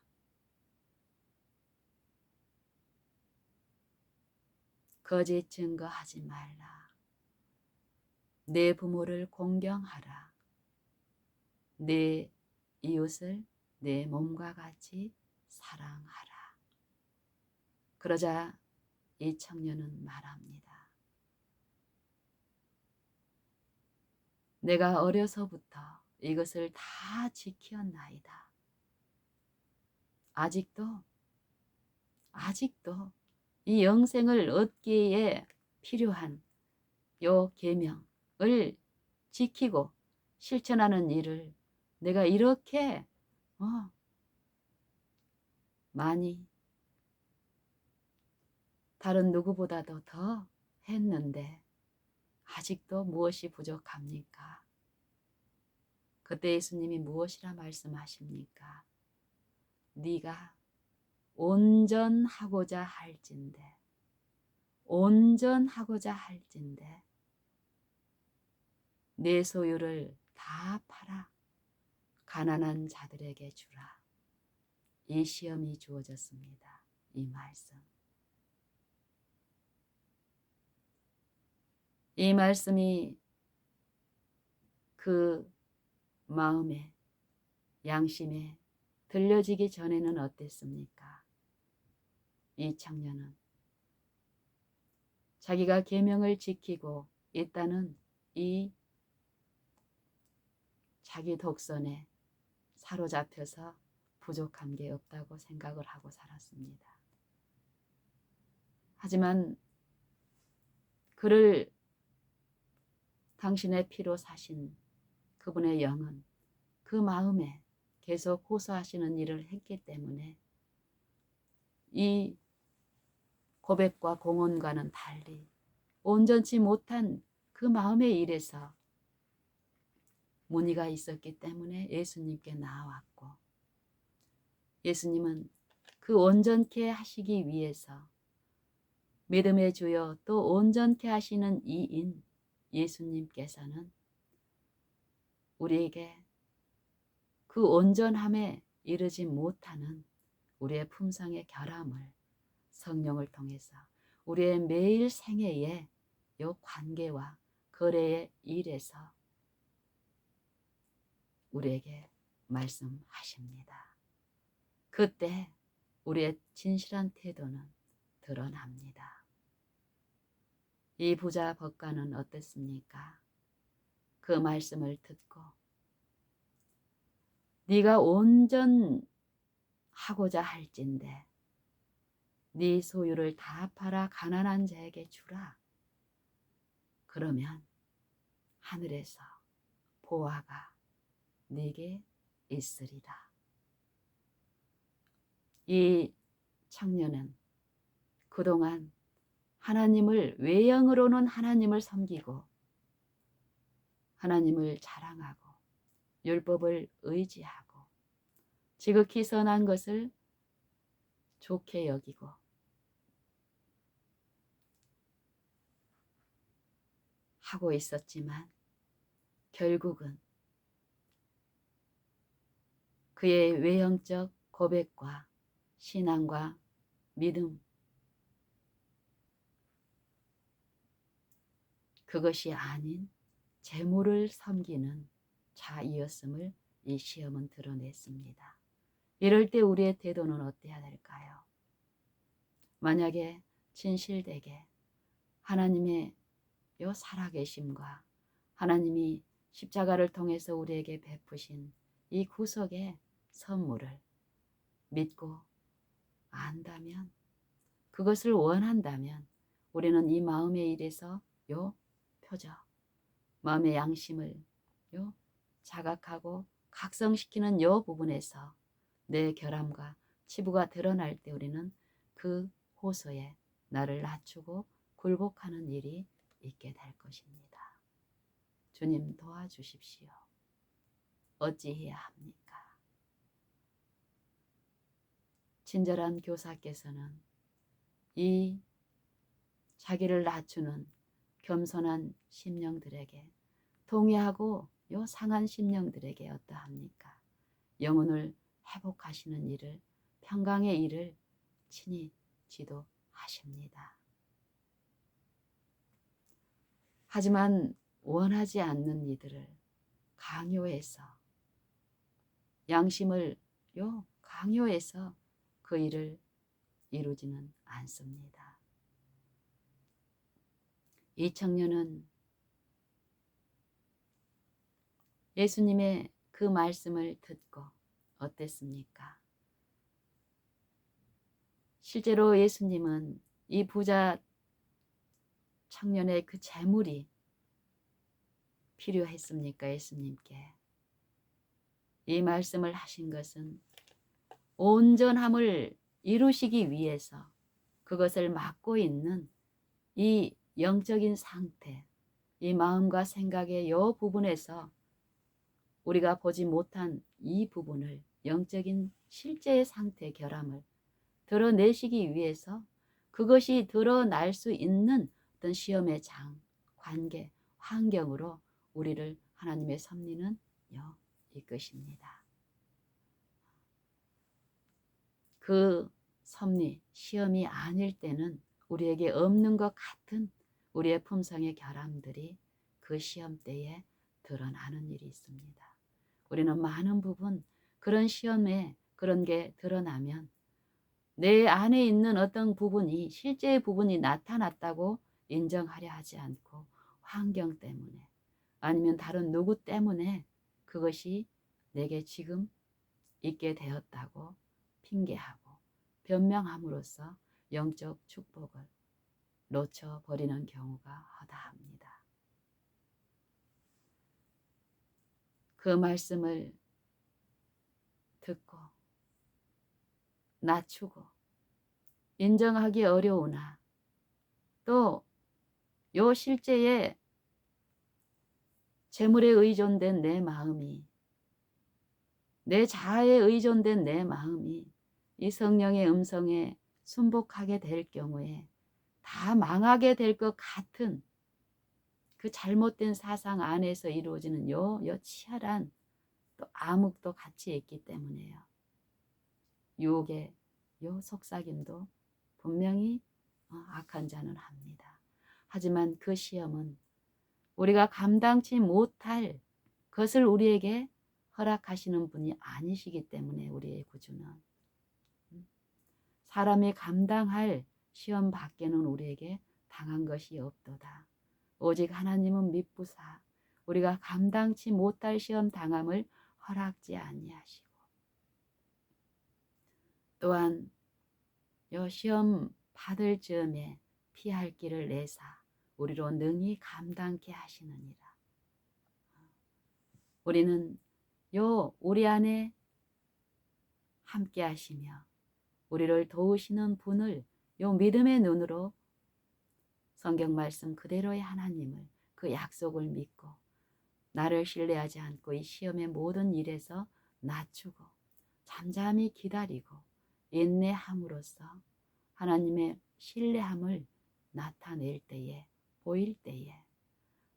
거짓 증거하지 말라. 내 부모를 공경하라. 내 이웃을 내 몸과 같이 사랑하라. 그러자 이 청년은 말합니다. 내가 어려서부터 이것을 다 지켰나이다. 아직도 이 영생을 얻기에 필요한 요 계명을 지키고 실천하는 일을 내가 이렇게 많이 다른 누구보다도 더 했는데 아직도 무엇이 부족합니까? 그때 예수님이 무엇이라 말씀하십니까? 네가 온전하고자 할진대 내 소유를 다 팔아 가난한 자들에게 주라. 이 시험이 주어졌습니다. 이 말씀. 이 말씀이 그 마음에 양심에 들려지기 전에는 어땠습니까? 이 청년은 자기가 계명을 지키고 있다는 이 자기 독선에 사로잡혀서 부족한 게 없다고 생각을 하고 살았습니다. 하지만 그를 당신의 피로 사신 그분의 영은 그 마음에 계속 호소하시는 일을 했기 때문에 이 고백과 공언과는 달리 온전치 못한 그 마음의 일에서 문의가 있었기 때문에 예수님께 나왔고, 예수님은 그 온전케 하시기 위해서 믿음의 주여 또 온전케 하시는 이인 예수님께서는 우리에게 그 온전함에 이르지 못하는 우리의 품성의 결함을 성령을 통해서 우리의 매일 생애의 요 관계와 거래의 일에서 우리에게 말씀하십니다. 그때 우리의 진실한 태도는 드러납니다. 이 부자 법관은 어땠습니까? 그 말씀을 듣고 네가 온전하고자 할진대 네 소유를 다 팔아 가난한 자에게 주라. 그러면 하늘에서 보화가 네게 있으리라. 이 청년은 그동안 하나님을 외형으로는 하나님을 섬기고 하나님을 자랑하고 율법을 의지하고 지극히 선한 것을 좋게 여기고 하고 있었지만 결국은 그의 외형적 고백과 신앙과 믿음, 그것이 아닌 재물을 섬기는 자이었음을 이 시험은 드러냈습니다. 이럴 때 우리의 태도는 어때야 될까요? 만약에 진실되게 하나님의 요 살아계심과 하나님이 십자가를 통해서 우리에게 베푸신 이 구속의 선물을 믿고 안다면, 그것을 원한다면 우리는 이 마음의 일에서 표적, 마음의 양심을 자각하고 각성시키는 부분에서 내 결함과 치부가 드러날 때 우리는 그 호소에 나를 낮추고 굴복하는 일이 있게 될 것입니다. 주님 도와주십시오. 어찌해야 합니까? 친절한 교사께서는 이 자기를 낮추는 겸손한 심령들에게, 동의하고 상한 심령들에게 어떠합니까? 영혼을 회복하시는 일을, 평강의 일을 친히 지도하십니다. 하지만 원하지 않는 이들을 강요해서, 양심을 강요해서 그 일을 이루지는 않습니다. 이 청년은 예수님의 그 말씀을 듣고 어땠습니까? 실제로 예수님은 이 부자 청년의 그 재물이 필요했습니까? 예수님께 이 말씀을 하신 것은 온전함을 이루시기 위해서 그것을 막고 있는 이 영적인 상태, 이 마음과 생각의 부분에서 우리가 보지 못한 이 부분을, 영적인 실제의 상태, 결함을 드러내시기 위해서 그것이 드러날 수 있는 어떤 시험의 장, 관계, 환경으로 우리를 하나님의 섭리는 이끄십니다. 그 섭리, 시험이 아닐 때는 우리에게 없는 것 같은 우리의 품성의 결함들이 그 시험 때에 드러나는 일이 있습니다. 우리는 많은 부분 그런 시험에 그런 게 드러나면 내 안에 있는 어떤 부분이, 실제의 부분이 나타났다고 인정하려 하지 않고 환경 때문에 아니면 다른 누구 때문에 그것이 내게 지금 있게 되었다고 핑계하고 변명함으로써 영적 축복을 놓쳐버리는 경우가 허다합니다. 그 말씀을 듣고 낮추고 인정하기 어려우나 또 요 실제의 재물에 의존된 내 마음이, 내 자아에 의존된 내 마음이 이 성령의 음성에 순복하게 될 경우에 다 망하게 될 것 같은 그 잘못된 사상 안에서 이루어지는 치열한 또 암흑도 같이 있기 때문에요. 유혹의 속삭임도 분명히 악한 자는 합니다. 하지만 그 시험은 우리가 감당치 못할 것을 우리에게 허락하시는 분이 아니시기 때문에 우리의 구주는 사람이 감당할 시험 밖에는 우리에게 당한 것이 없도다. 오직 하나님은 미쁘사 우리가 감당치 못할 시험 당함을 허락지 아니하시고, 또한 요 시험 받을 즈음에 피할 길을 내사 우리로 능히 감당케 하시느니라. 우리는 우리 안에 함께 하시며 우리를 도우시는 분을 믿음의 눈으로 성경 말씀 그대로의 하나님을, 그 약속을 믿고 나를 신뢰하지 않고 이 시험의 모든 일에서 낮추고 잠잠히 기다리고 인내함으로써 하나님의 신뢰함을 나타낼 때에, 보일 때에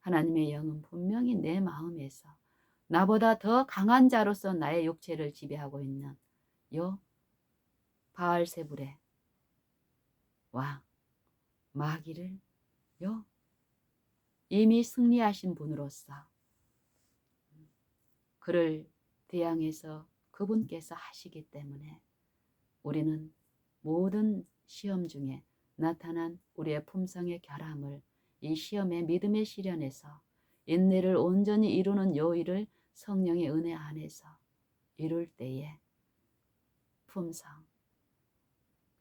하나님의 영은 분명히 내 마음에서 나보다 더 강한 자로서 나의 육체를 지배하고 있는 바알세불의 왕 마귀를 이미 승리하신 분으로서 그를 대항해서 그분께서 하시기 때문에 우리는 모든 시험 중에 나타난 우리의 품성의 결함을 이 시험의 믿음의 시련에서 인내를 온전히 이루는 요 일을 성령의 은혜 안에서 이룰 때에 품성,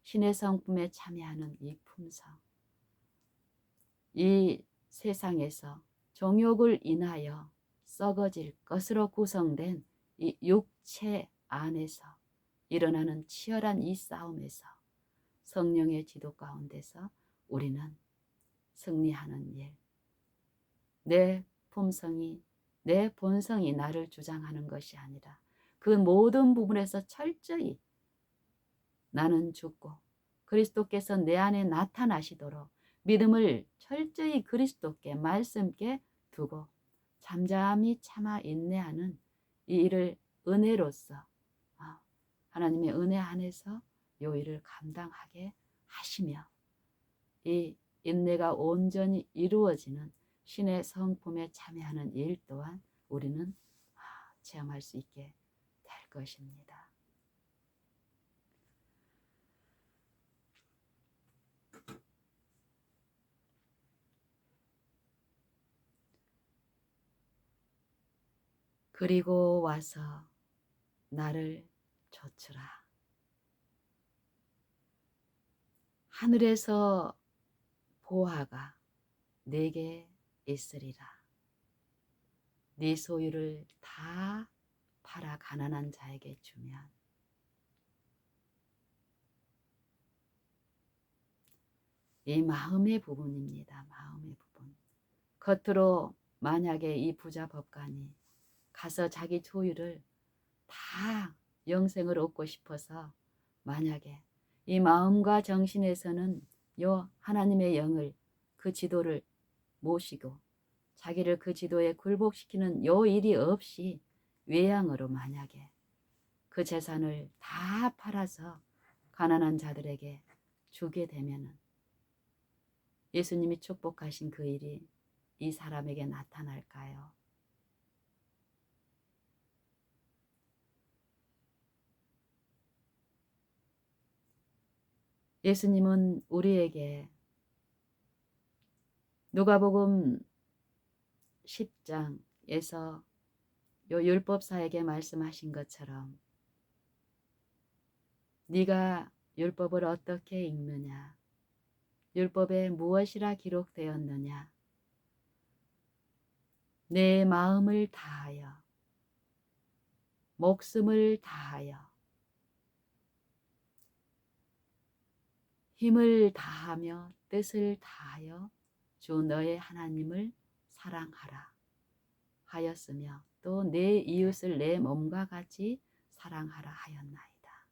신의 성품에 참여하는 이 품성, 이 세상에서 정욕을 인하여 썩어질 것으로 구성된 이 육체 안에서 일어나는 치열한 이 싸움에서 성령의 지도 가운데서 우리는 승리하는 일, 내 품성이, 내 본성이 나를 주장하는 것이 아니라 그 모든 부분에서 철저히 나는 죽고 그리스도께서 내 안에 나타나시도록 믿음을 철저히 그리스도께 말씀께 두고 잠잠히 참아 인내하는 이 일을 은혜로서 하나님의 은혜 안에서 이 일을 감당하게 하시며 이 인내가 온전히 이루어지는 신의 성품에 참여하는 일 또한 우리는 체험할 수 있게 될 것입니다. 그리고 와서 나를 좇으라. 하늘에서 보화가 내게 있으리라. 네 소유를 다 팔아 가난한 자에게 주면 이 마음의 부분입니다. 마음의 부분. 겉으로 만약에 이 부자 법관이 가서 자기 소유를 다 영생을 얻고 싶어서 만약에 이 마음과 정신에서는 요 하나님의 영을 그 지도를 모시고 자기를 그 지도에 굴복시키는 요 일이 없이 외양으로 만약에 그 재산을 다 팔아서 가난한 자들에게 주게 되면은 예수님이 축복하신 그 일이 이 사람에게 나타날까요? 예수님은 우리에게 누가복음 10장에서 요 율법사에게 말씀하신 것처럼 네가 율법을 어떻게 읽느냐? 율법에 무엇이라 기록되었느냐? 내 마음을 다하여 목숨을 다하여 힘을 다하며 뜻을 다하여 주 너의 하나님을 사랑하라 하였으며 또 내 이웃을 내 몸과 같이 사랑하라 하였나이다.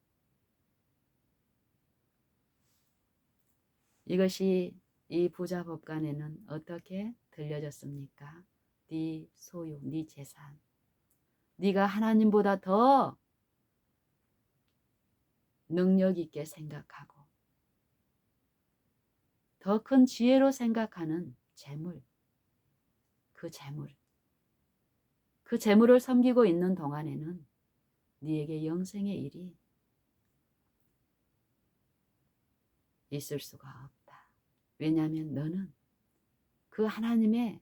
이것이 이 부자 법관에는 어떻게 들려졌습니까? 네 소유, 네 재산, 네가 하나님보다 더 능력 있게 생각하고 더 큰 지혜로 생각하는 재물, 그 재물을 섬기고 있는 동안에는 네에게 영생의 일이 있을 수가 없다. 왜냐하면 너는 그 하나님의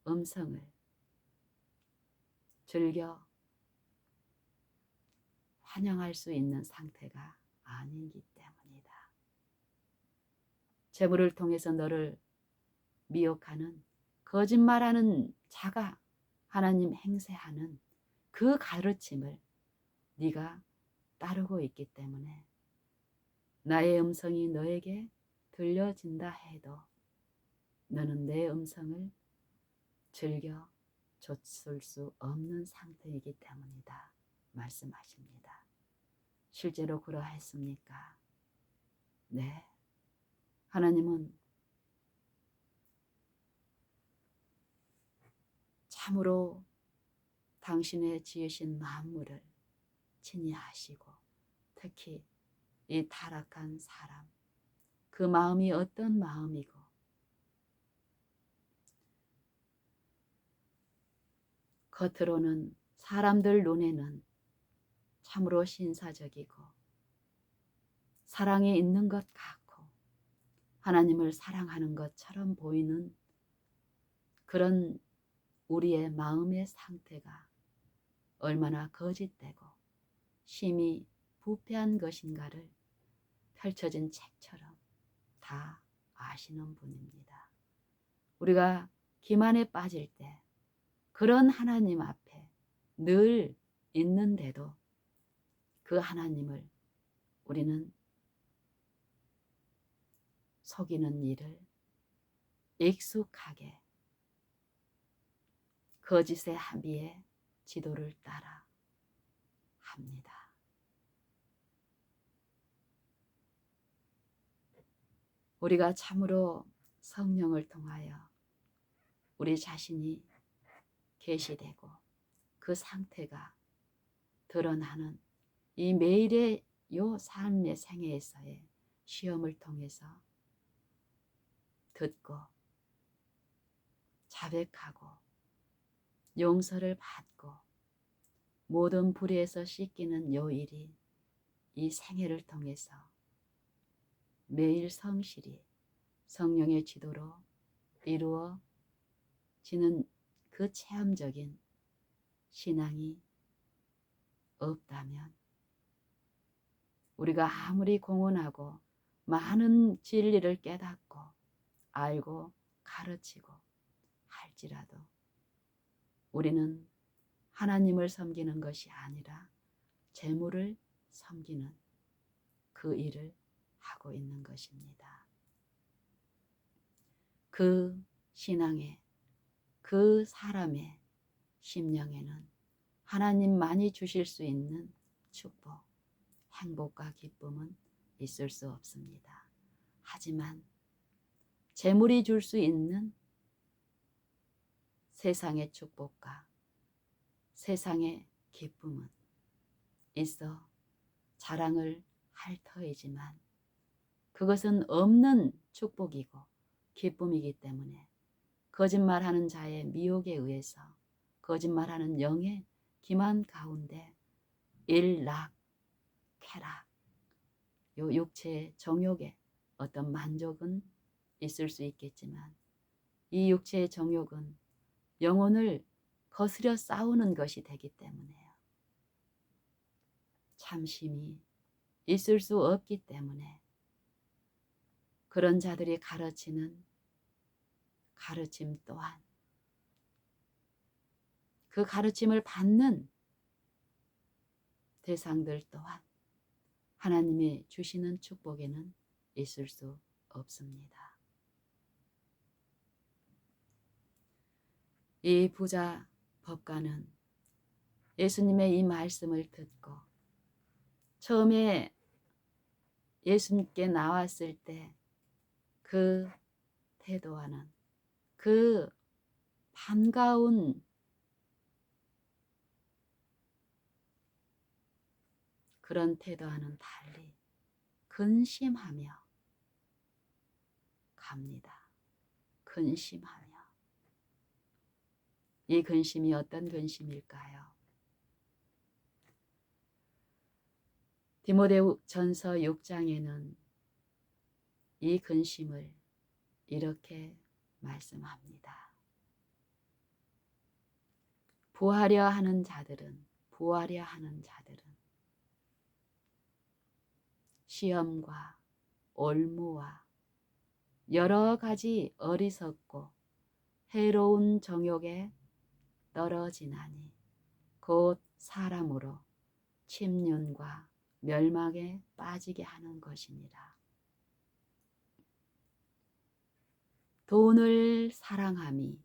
음성을 즐겨 환영할 수 있는 상태가 아니기 때문이다. 재물을 통해서 너를 미혹하는 거짓말하는 자가 하나님 행세하는 그 가르침을 네가 따르고 있기 때문에 나의 음성이 너에게 들려진다 해도 너는 내 음성을 즐겨 좇을 수 없는 상태이기 때문이다 말씀하십니다. 실제로 그러했습니까? 네. 하나님은 참으로 당신의 지으신 만물을 친히 아시고 특히 이 타락한 사람, 그 마음이 어떤 마음이고 겉으로는 사람들 눈에는 참으로 신사적이고 사랑이 있는 것 같고 하나님을 사랑하는 것처럼 보이는 그런 우리의 마음의 상태가 얼마나 거짓되고 심히 부패한 것인가를 펼쳐진 책처럼 다 아시는 분입니다. 우리가 기만에 빠질 때 그런 하나님 앞에 늘 있는데도 그 하나님을 우리는 속이는 일을 익숙하게 거짓의 합의에 지도를 따라 합니다. 우리가 참으로 성령을 통하여 우리 자신이 계시되고 그 상태가 드러나는 이 매일의 요 삶의 생애에서의 시험을 통해서 듣고 자백하고 용서를 받고 모든 불의에서 씻기는 요 일이 이 생애를 통해서 매일 성실히 성령의 지도로 이루어지는 그 체험적인 신앙이 없다면 우리가 아무리 공헌하고 많은 진리를 깨닫고 알고 가르치고 할지라도 우리는 하나님을 섬기는 것이 아니라 재물을 섬기는 그 일을 하고 있는 것입니다. 그 신앙의 그 사람의 심령에는 하나님만이 주실 수 있는 축복, 행복과 기쁨은 있을 수 없습니다. 하지만 재물이 줄 수 있는 세상의 축복과 세상의 기쁨은 있어 자랑을 할 터이지만 그것은 없는 축복이고 기쁨이기 때문에 거짓말하는 자의 미혹에 의해서 거짓말하는 영의 기만 가운데 일락, 쾌락, 요 육체의 정욕에 어떤 만족은 있을 수 있겠지만 이 육체의 정욕은 영혼을 거스려 싸우는 것이 되기 때문에요. 참심이 있을 수 없기 때문에 그런 자들이 가르치는 가르침 또한 그 가르침을 받는 대상들 또한 하나님이 주시는 축복에는 있을 수 없습니다. 이 부자 법관은 예수님의 이 말씀을 듣고 처음에 예수님께 나왔을 때 그 태도와는 그 반가운 그런 태도와는 달리 근심하며 갑니다. 근심하며. 이 근심이 어떤 근심일까요? 디모데전서 6장에는 이 근심을 이렇게 말씀합니다. 부하려 하는 자들은 시험과 올무와 여러 가지 어리석고 해로운 정욕에 떨어지나니 곧 사람으로 침륜과 멸망에 빠지게 하는 것이니라. 돈을 사랑함이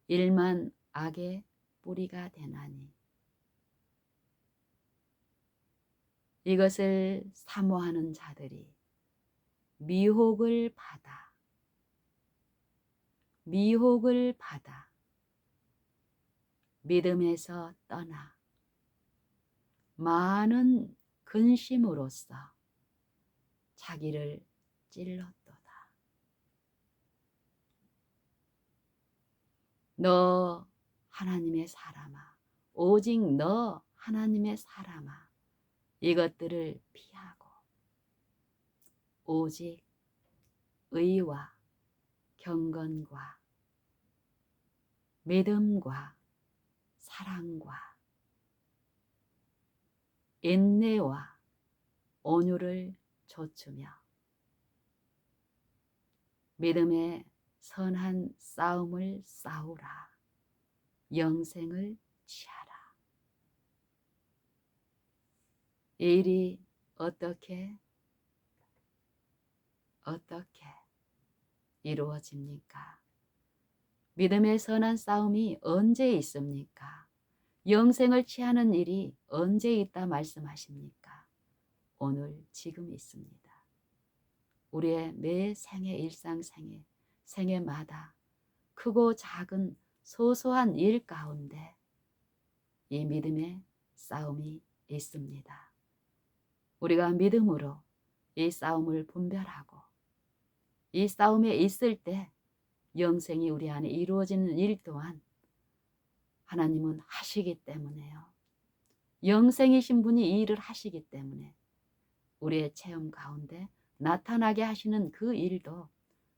일만 악의 뿌리가 되나니 이것을 사모하는 자들이 미혹을 받아 믿음에서 떠나 많은 근심으로써 자기를 찔렀도다. 너 하나님의 사람아, 오직 너 하나님의 사람아, 이것들을 피하고 오직 의와 경건과 믿음과 사랑과 인내와 온유를 좇으며 믿음의 선한 싸움을 싸우라. 영생을 취하라. 이 일이 어떻게 이루어집니까? 믿음의 선한 싸움이 언제 있습니까? 영생을 취하는 일이 언제 있다 말씀하십니까? 오늘 지금 있습니다. 우리의 매 생애 일상생애 생애마다 크고 작은 소소한 일 가운데 이 믿음의 싸움이 있습니다. 우리가 믿음으로 이 싸움을 분별하고 이 싸움에 있을 때 영생이 우리 안에 이루어지는 일 또한 하나님은 하시기 때문에요. 영생이신 분이 이 일을 하시기 때문에 우리의 체험 가운데 나타나게 하시는 그 일도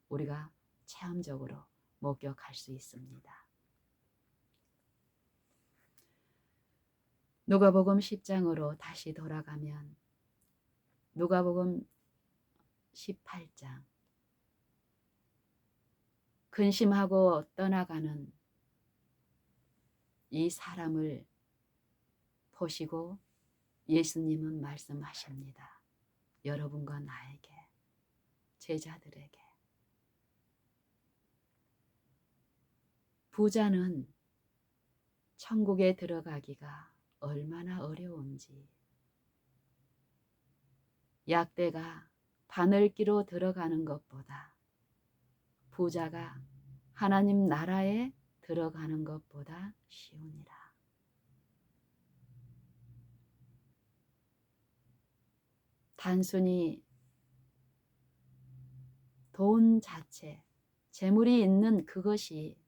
우리가 체험적으로 목격할 수 있습니다. 누가복음 10장으로 다시 돌아가면 누가복음 18장 근심하고 떠나가는 이 사람을 보시고 예수님은 말씀하십니다. 여러분과 나에게, 제자들에게. 부자는 천국에 들어가기가 얼마나 어려운지, 약대가 바늘기로 들어가는 것보다 부자가 하나님 나라에 들어가는 것보다 쉬우니라. 단순히 돈 자체, 재물이 있는 그것이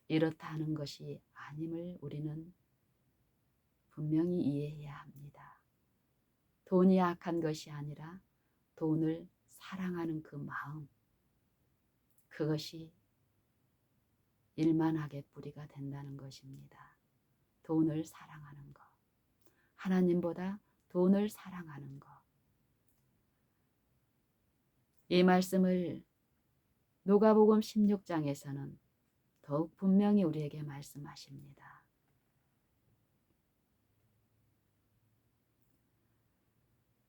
이렇다는 것이 아님을 우리는 분명히 이해해야 합니다. 돈이 악한 것이 아니라 돈을 사랑하는 그 마음, 그것이 일만하게 뿌리가 된다는 것입니다. 돈을 사랑하는 것, 하나님보다 돈을 사랑하는 것. 이 말씀을 누가복음 16장에서는 더욱 분명히 우리에게 말씀하십니다.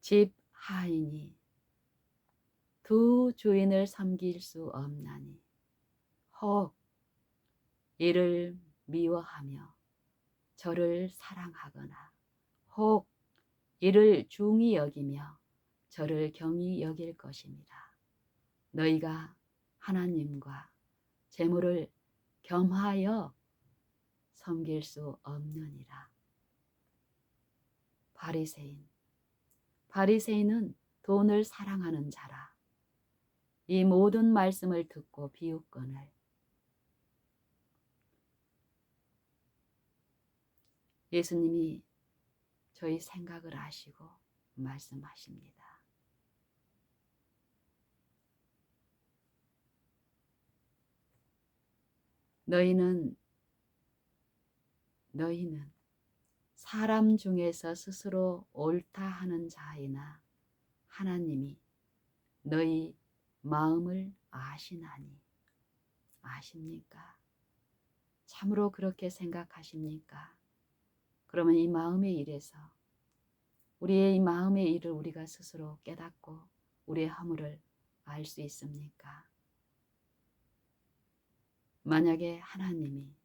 집 하인이 두 주인을 섬길 수 없나니 혹 이를 미워하며 저를 사랑하거나 혹 이를 중히 여기며 저를 경히 여길 것입니다. 너희가 하나님과 재물을 겸하여 섬길 수 없느니라. 바리새인은 돈을 사랑하는 자라. 이 모든 말씀을 듣고 비웃거늘 예수님이 저희 생각을 아시고 말씀하십니다. 너희는 사람 중에서 스스로 옳다 하는 자이나 하나님이 너희 마음을 아시나니. 아십니까? 참으로 그렇게 생각하십니까? 그러면 이 마음의 일에서 우리의 이 마음의 일을 우리가 스스로 깨닫고 우리의 허물을 알 수 있습니까? 만약에 하나님이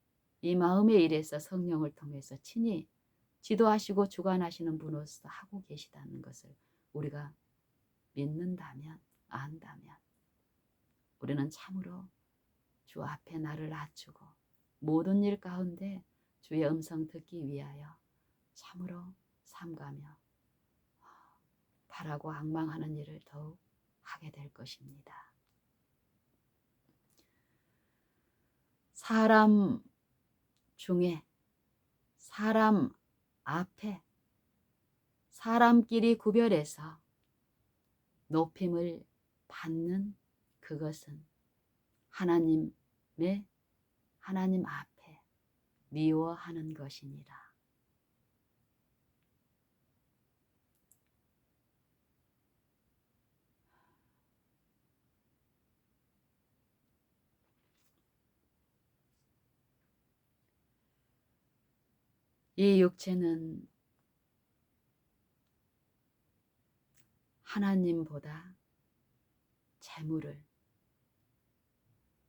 이 마음의 일에서 성령을 통해서 친히 지도하시고 주관하시는 분으로서 하고 계시다는 것을 우리가 믿는다면, 안다면 우리는 참으로 주 앞에 나를 낮추고 모든 일 가운데 주의 음성 듣기 위하여 참으로 삼가며 바라고 앙망하는 일을 더욱 하게 될 것입니다. 사람 중에, 사람 앞에, 사람끼리 구별해서 높임을 받는 그것은 하나님 앞에 미워하는 것이니라. 이 육체는 하나님보다 재물을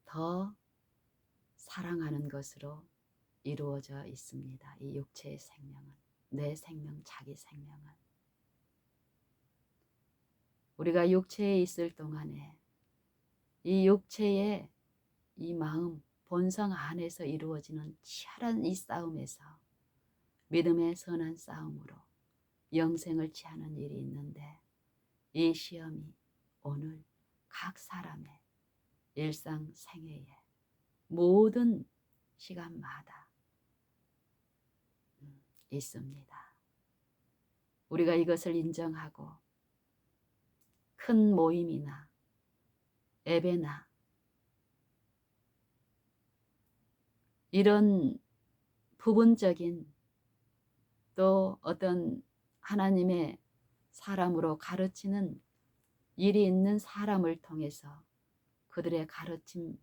더 사랑하는 것으로 이루어져 있습니다. 이 육체의 생명은, 내 생명, 자기 생명은. 우리가 육체에 있을 동안에 이 육체의 이 마음, 본성 안에서 이루어지는 치열한 이 싸움에서 믿음의 선한 싸움으로 영생을 취하는 일이 있는데, 이 시험이 오늘 각 사람의 일상 생애에 모든 시간마다 있습니다. 우리가 이것을 인정하고 큰 모임이나 예배나 이런 부분적인 또 어떤 하나님의 사람으로 가르치는 일이 있는 사람을 통해서 그들의 가르침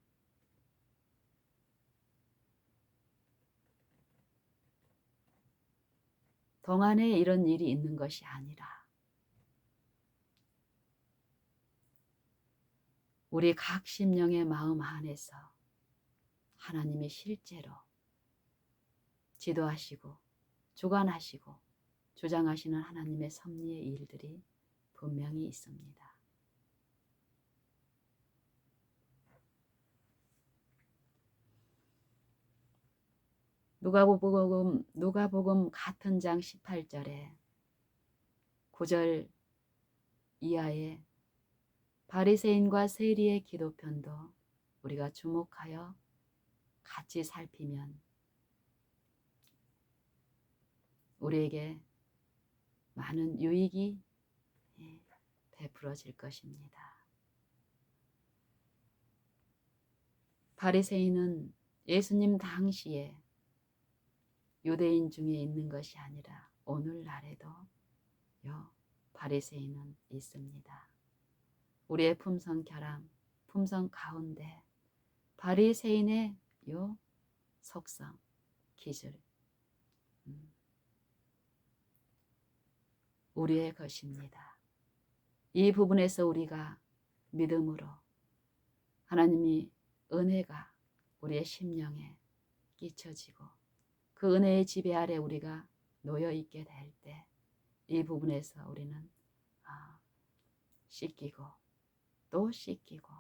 동안에 이런 일이 있는 것이 아니라 우리 각 심령의 마음 안에서 하나님이 실제로 지도하시고 주관하시고 주장하시는 하나님의 섭리의 일들이 분명히 있습니다. 누가복음 같은 장 18절에 9절 이하의 바리새인과 세리의 기도편도 우리가 주목하여 같이 살피면 우리에게 많은 유익이 베풀어질 것입니다. 바리새인은 예수님 당시에 유대인 중에 있는 것이 아니라 오늘날에도 바리새인은 있습니다. 우리의 품성 결함, 품성 가운데 바리새인의 속성, 기질 우리의 것입니다. 이 부분에서 우리가 믿음으로 하나님이 은혜가 우리의 심령에 끼쳐지고 그 은혜의 지배 아래 우리가 놓여 있게 될 때 이 부분에서 우리는 씻기고 또 씻기고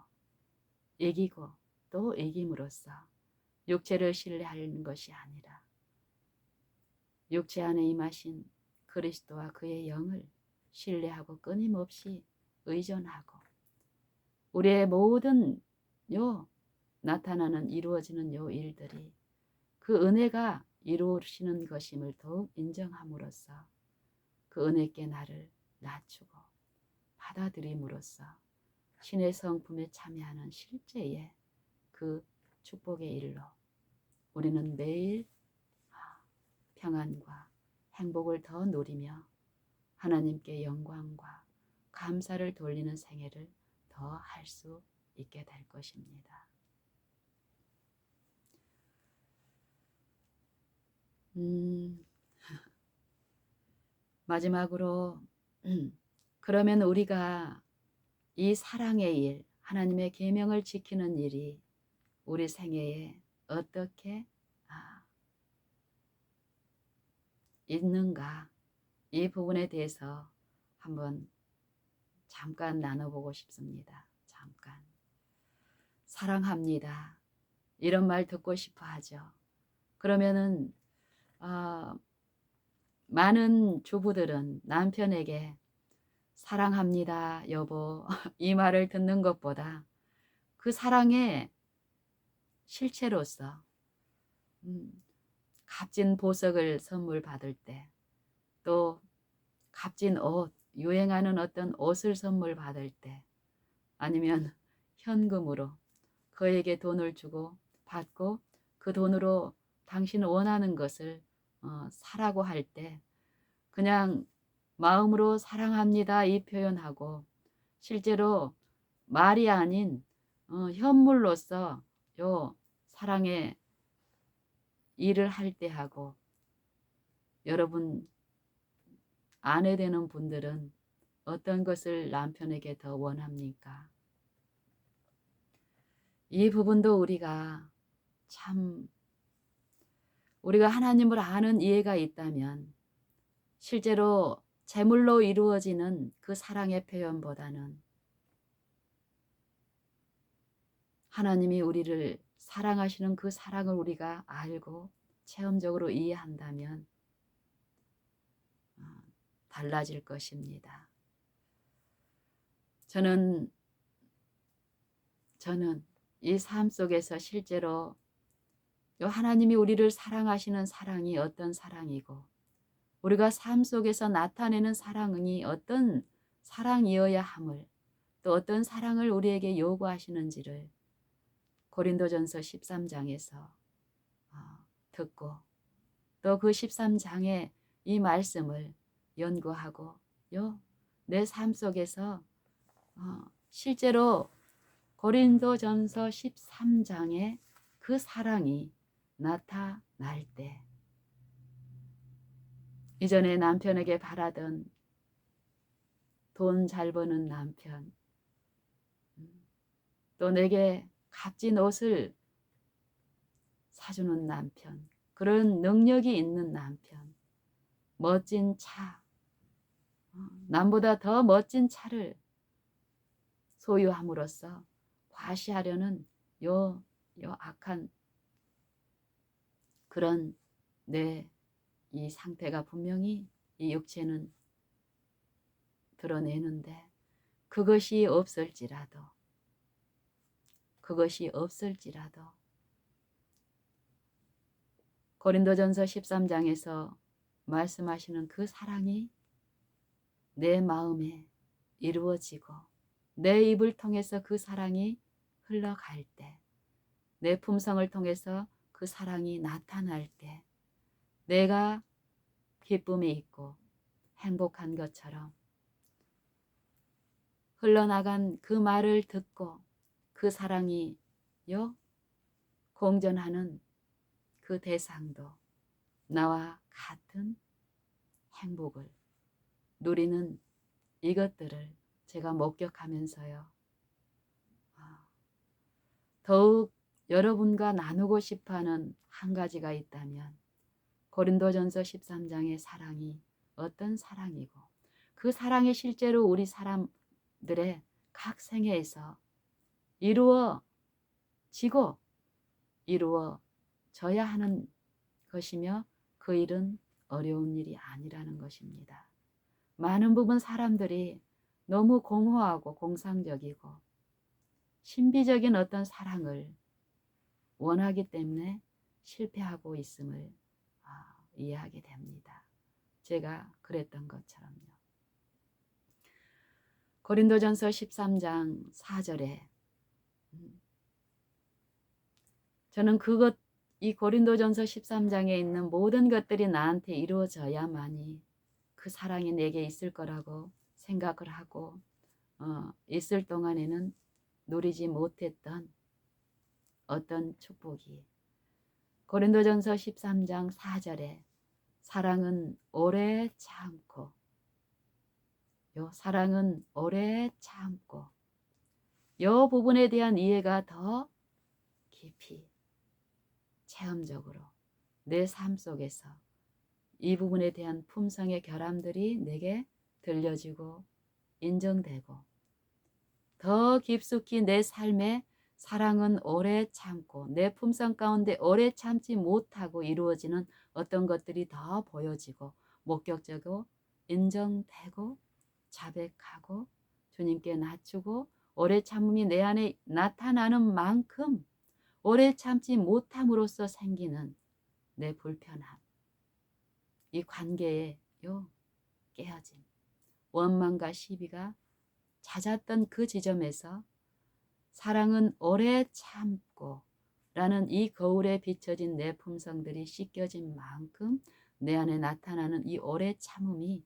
이기고 또 이김으로써 육체를 신뢰하는 것이 아니라 육체 안에 임하신 그리스도와 그의 영을 신뢰하고 끊임없이 의존하고 우리의 모든 나타나는 이루어지는 일들이 그 은혜가 이루어지는 것임을 더욱 인정함으로써 그 은혜께 나를 낮추고 받아들임으로써 신의 성품에 참여하는 실제의 그 축복의 일로 우리는 매일 평안과 행복을 더 누리며 하나님께 영광과 감사를 돌리는 생애를 더 할 수 있게 될 것입니다. 마지막으로 그러면 우리가 이 사랑의 일, 하나님의 계명을 지키는 일이 우리 생애에 어떻게 있는가, 이 부분에 대해서 한번 잠깐 나눠보고 싶습니다. 잠깐. 사랑합니다. 이런 말 듣고 싶어 하죠. 그러면은 많은 주부들은 남편에게 사랑합니다, 여보 이 말을 듣는 것보다 그 사랑의 실체로서 값진 보석을 선물 받을 때, 또 값진 옷, 유행하는 어떤 옷을 선물 받을 때, 아니면 현금으로 그에게 돈을 주고 받고 그 돈으로 당신 원하는 것을 사라고 할 때 그냥 마음으로 사랑합니다 이 표현하고 실제로 말이 아닌 현물로서 사랑의 일을 할 때 하고 여러분 아내 되는 분들은 어떤 것을 남편에게 더 원합니까? 이 부분도 우리가 하나님을 아는 이해가 있다면 실제로 제물로 이루어지는 그 사랑의 표현보다는 하나님이 우리를 사랑하시는 그 사랑을 우리가 알고 체험적으로 이해한다면 달라질 것입니다. 저는 이 삶 속에서 실제로 하나님이 우리를 사랑하시는 사랑이 어떤 사랑이고 우리가 삶 속에서 나타내는 사랑이 어떤 사랑이어야 함을 또 어떤 사랑을 우리에게 요구하시는지를 고린도전서 13장에서 듣고 또 그 13장의 이 말씀을 연구하고 내 삶 속에서 실제로 고린도전서 13장의 그 사랑이 나타날 때 이전에 남편에게 바라던 돈 잘 버는 남편, 또 내게 값진 옷을 사주는 남편, 그런 능력이 있는 남편, 멋진 차, 남보다 더 멋진 차를 소유함으로써 과시하려는 요 악한 그런 내 이 상태가 분명히 이 육체는 드러내는데 그것이 없을지라도 고린도전서 13장에서 말씀하시는 그 사랑이 내 마음에 이루어지고 내 입을 통해서 그 사랑이 흘러갈 때, 내 품성을 통해서 그 사랑이 나타날 때 내가 기쁨이 있고 행복한 것처럼 흘러나간 그 말을 듣고 그 사랑이 공존하는 그 대상도 나와 같은 행복을 누리는 이것들을 제가 목격하면서요. 더욱 여러분과 나누고 싶어하는 한 가지가 있다면 고린도전서 13장의 사랑이 어떤 사랑이고 그 사랑이 실제로 우리 사람들의 각 생애에서 이루어져야 하는 것이며 그 일은 어려운 일이 아니라는 것입니다. 많은 부분 사람들이 너무 공허하고 공상적이고 신비적인 어떤 사랑을 원하기 때문에 실패하고 있음을 이해하게 됩니다. 제가 그랬던 것처럼요. 고린도전서 13장 4절에 저는 이 고린도전서 13장에 있는 모든 것들이 나한테 이루어져야만이 그 사랑이 내게 있을 거라고 생각을 하고 있을 동안에는 누리지 못했던 어떤 축복이 고린도전서 13장 4절에 사랑은 오래 참고 사랑은 오래 참고 요 부분에 대한 이해가 더 깊이 체험적으로 내 삶 속에서 이 부분에 대한 품성의 결함들이 내게 들려지고 인정되고 더 깊숙이 내 삶에 사랑은 오래 참고 내 품성 가운데 오래 참지 못하고 이루어지는 어떤 것들이 더 보여지고 목격적으로 인정되고 자백하고 주님께 낮추고 오래 참음이 내 안에 나타나는 만큼 오래 참지 못함으로써 생기는 내 불편함, 이 관계의 깨어짐, 원망과 시비가 잦았던 그 지점에서 사랑은 오래 참고 라는 이 거울에 비춰진 내 품성들이 씻겨진 만큼 내 안에 나타나는 이 오래 참음이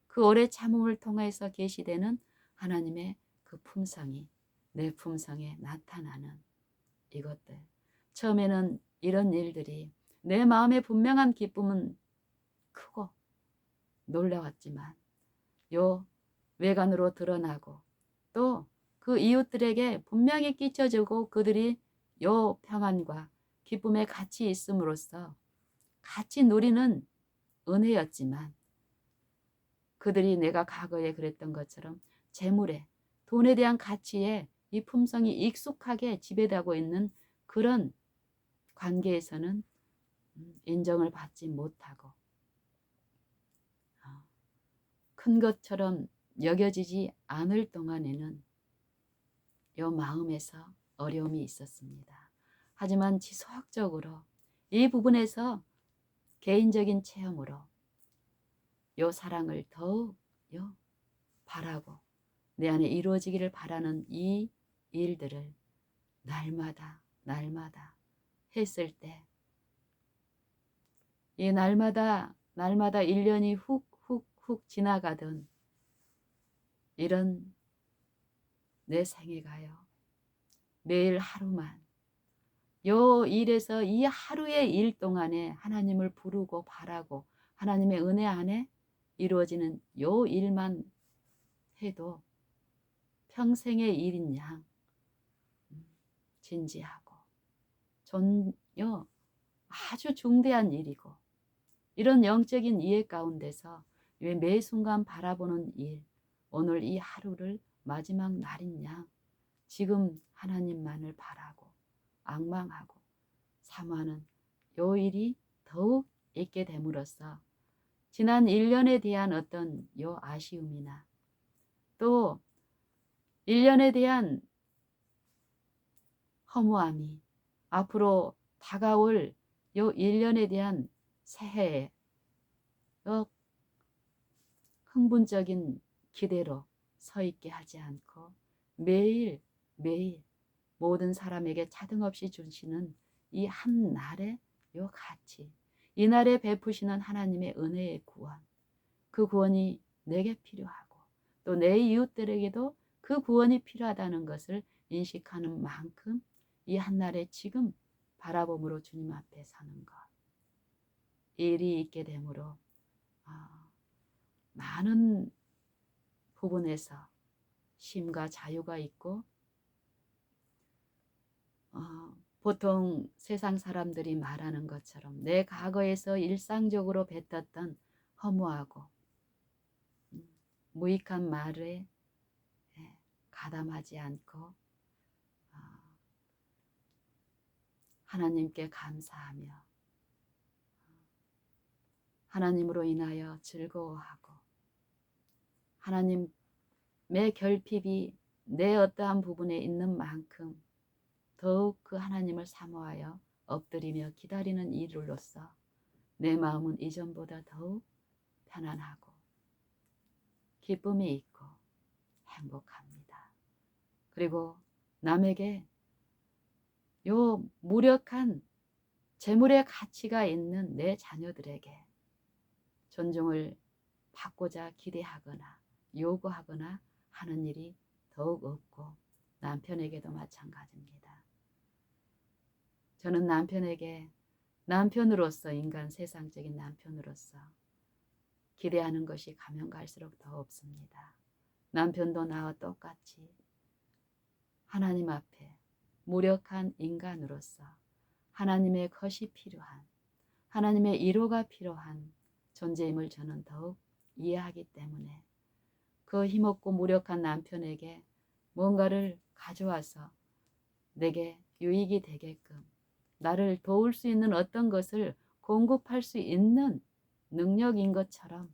그 오래 참음을 통해서 계시되는 하나님의 그 품성이 내 품성에 나타나는 이것들. 처음에는 이런 일들이 내 마음에 분명한 기쁨은 크고 놀라웠지만 요 외관으로 드러나고 또 그 이웃들에게 분명히 끼쳐주고 그들이 요 평안과 기쁨에 같이 있음으로써 같이 누리는 은혜였지만 그들이 내가 과거에 그랬던 것처럼 재물에 돈에 대한 가치에 이 품성이 익숙하게 지배되고 있는 그런 관계에서는 인정을 받지 못하고 큰 것처럼 여겨지지 않을 동안에는 요 마음에서 어려움이 있었습니다. 하지만 지속적으로 이 부분에서 개인적인 체험으로 요 사랑을 더욱 바라고 내 안에 이루어지기를 바라는 이 일들을 날마다 했을 때 이 날마다 1년이 훅 지나가던 이런 내 생애가요. 매일 하루만 요 일에서 이 하루의 일 동안에 하나님을 부르고 바라고 하나님의 은혜 안에 이루어지는 요 일만 해도 평생의 일인 양 진지하고 아주 중대한 일이고 이런 영적인 이해 가운데서 매 순간 바라보는 일, 오늘 이 하루를 마지막 날인 양 지금 하나님만을 바라고 앙망하고 사모하는 요 일이 더욱 있게 됨으로써 지난 1년에 대한 어떤 요 아쉬움이나 또 1년에 대한 허무함이 앞으로 다가올 요 1년에 대한 새해에 요 흥분적인 기대로 서 있게 하지 않고 매일 모든 사람에게 차등 없이 주시는 이 한 날의 요 가치, 이 날에 베푸시는 하나님의 은혜의 구원, 그 구원이 내게 필요하고 또 내 이웃들에게도 그 구원이 필요하다는 것을 인식하는 만큼 이 한날에 지금 바라봄으로 주님 앞에 서는 것, 일이 있게 되므로 많은 부분에서 쉼과 자유가 있고 보통 세상 사람들이 말하는 것처럼 내 과거에서 일상적으로 뱉었던 허무하고 무익한 말에 가담하지 않고 하나님께 감사하며 하나님으로 인하여 즐거워하고 하나님의 결핍이 내 어떠한 부분에 있는 만큼 더욱 그 하나님을 사모하여 엎드리며 기다리는 일로서 내 마음은 이전보다 더욱 편안하고 기쁨이 있고 행복합니다. 그리고 남에게 요 무력한 재물의 가치가 있는 내 자녀들에게 존중을 받고자 기대하거나 요구하거나 하는 일이 더욱 없고 남편에게도 마찬가지입니다. 저는 남편에게 남편으로서 인간 세상적인 남편으로서 기대하는 것이 가면 갈수록 더 없습니다. 남편도 나와 똑같이 하나님 앞에 무력한 인간으로서 하나님의 것이 필요한 하나님의 위로가 필요한 존재임을 저는 더욱 이해하기 때문에 그 힘없고 무력한 남편에게 뭔가를 가져와서 내게 유익이 되게끔 나를 도울 수 있는 어떤 것을 공급할 수 있는 능력인 것처럼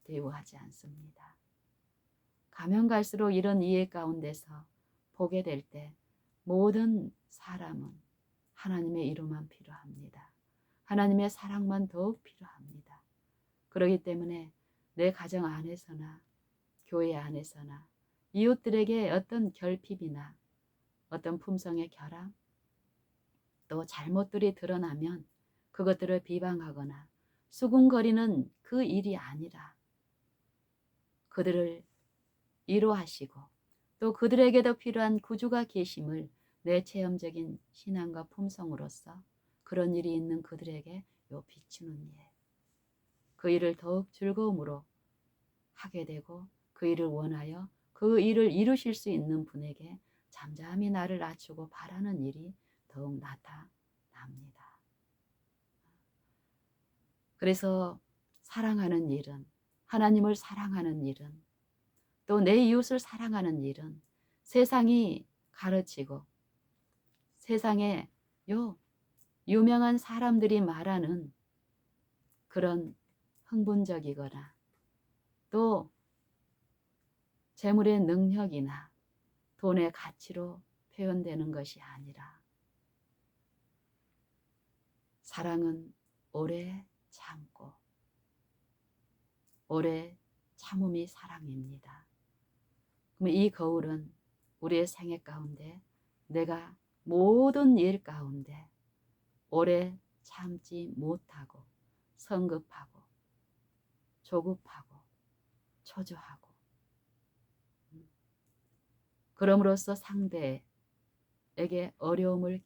대우하지 않습니다. 가면 갈수록 이런 이해 가운데서 보게 될 때 모든 사람은 하나님의 이름만 필요합니다. 하나님의 사랑만 더욱 필요합니다. 그렇기 때문에 내 가정 안에서나 교회 안에서나 이웃들에게 어떤 결핍이나 어떤 품성의 결함 또 잘못들이 드러나면 그것들을 비방하거나 수군거리는 그 일이 아니라 그들을 위로하시고 또 그들에게도 필요한 구주가 계심을 내 체험적인 신앙과 품성으로서 그런 일이 있는 그들에게 비추는 일. 그 일을 더욱 즐거움으로 하게 되고 그 일을 원하여 그 일을 이루실 수 있는 분에게 잠잠히 나를 낮추고 바라는 일이 더욱 나타납니다. 그래서 사랑하는 일은, 하나님을 사랑하는 일은, 또 내 이웃을 사랑하는 일은 세상이 가르치고 세상에 유명한 사람들이 말하는 그런 흥분적이거나 또 재물의 능력이나 돈의 가치로 표현되는 것이 아니라 사랑은 오래 참고 오래 참음이 사랑입니다. 그럼 이 거울은 우리의 생애 가운데 내가 모든 일 가운데 오래 참지 못하고 성급하고 조급하고 초조하고 그럼으로써 상대에게 어려움을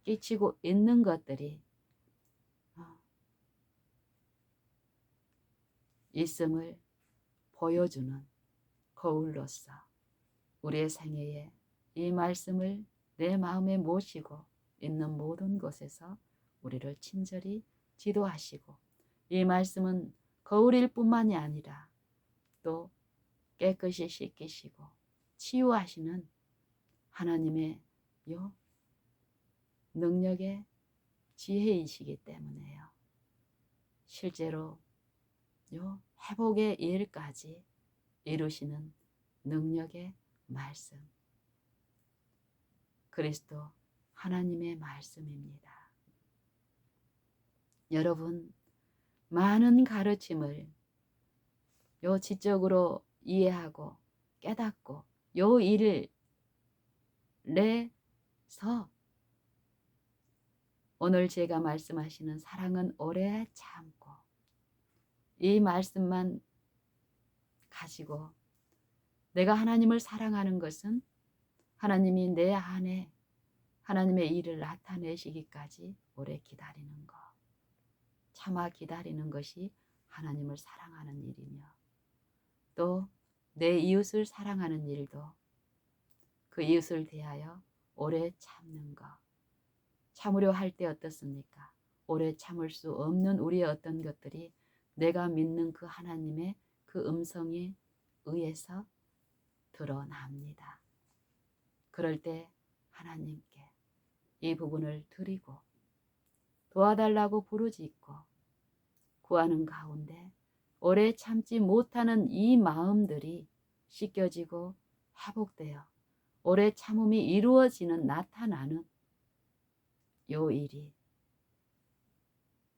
끼치고 있는 것들이 있음을 보여주는 거울로서 우리의 생애에 이 말씀을 내 마음에 모시고 있는 모든 곳에서 우리를 친절히 지도하시고 이 말씀은 거울일 뿐만이 아니라 또 깨끗이 씻기시고 치유하시는 하나님의 능력의 지혜이시기 때문에요. 실제로 회복의 일까지 이루시는 능력의 말씀, 그리스도 하나님의 말씀입니다. 여러분, 많은 가르침을 지적으로 이해하고 깨닫고 일을 내서 오늘 제가 말씀하시는 사랑은 오래 참고 이 말씀만 가지고 내가 하나님을 사랑하는 것은 하나님이 내 안에 하나님의 일을 나타내시기까지 오래 기다리는 것, 참아 기다리는 것이 하나님을 사랑하는 일이며 또 내 이웃을 사랑하는 일도 그 이웃을 대하여 오래 참는 것. 참으려 할 때 어떻습니까? 오래 참을 수 없는 우리의 어떤 것들이 내가 믿는 그 하나님의 그 음성에 의해서 드러납니다. 그럴 때 하나님께 이 부분을 드리고 도와달라고 부르짖고 구하는 가운데 오래 참지 못하는 이 마음들이 씻겨지고 회복되어 오래 참음이 이루어지는 나타나는 요 일이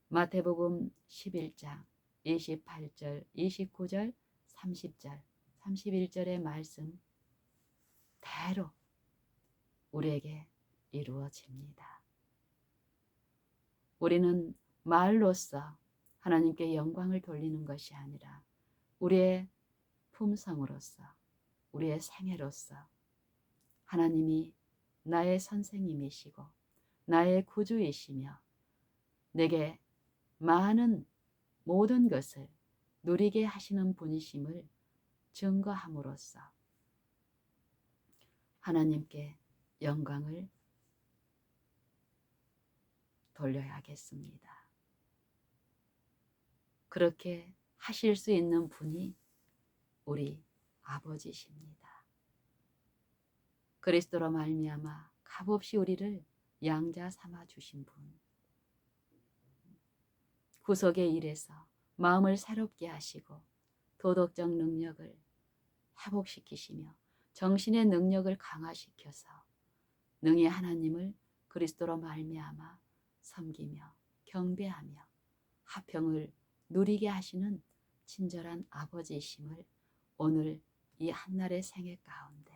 마태복음 11장 28절, 29절, 30절, 31절의 말씀 대로 우리에게 이루어집니다. 우리는 말로써 하나님께 영광을 돌리는 것이 아니라 우리의 품성으로서 우리의 생애로서 하나님이 나의 선생님이시고 나의 구주이시며 내게 많은 모든 것을 누리게 하시는 분이심을 증거함으로써 하나님께 영광을 돌려야겠습니다. 그렇게 하실 수 있는 분이 우리 아버지십니다. 그리스도로 말미암아 값없이 우리를 양자 삼아 주신 분, 구속의 일에서 마음을 새롭게 하시고 도덕적 능력을 회복시키시며 정신의 능력을 강화시켜서 능히 하나님을 그리스도로 말미암아 섬기며 경배하며 화평을 누리게 하시는 친절한 아버지이심을 오늘 이 한날의 생애 가운데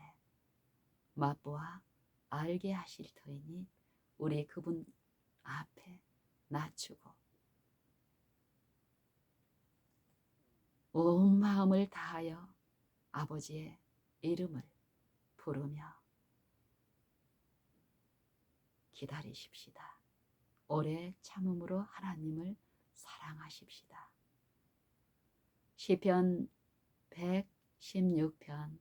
맛보아 알게 하실 터이니 우리 그분 앞에 낮추고 온 마음을 다하여 아버지의 이름을 부르며 기다리십시다. 오래 참음으로 하나님을 사랑하십시다. 시편 116편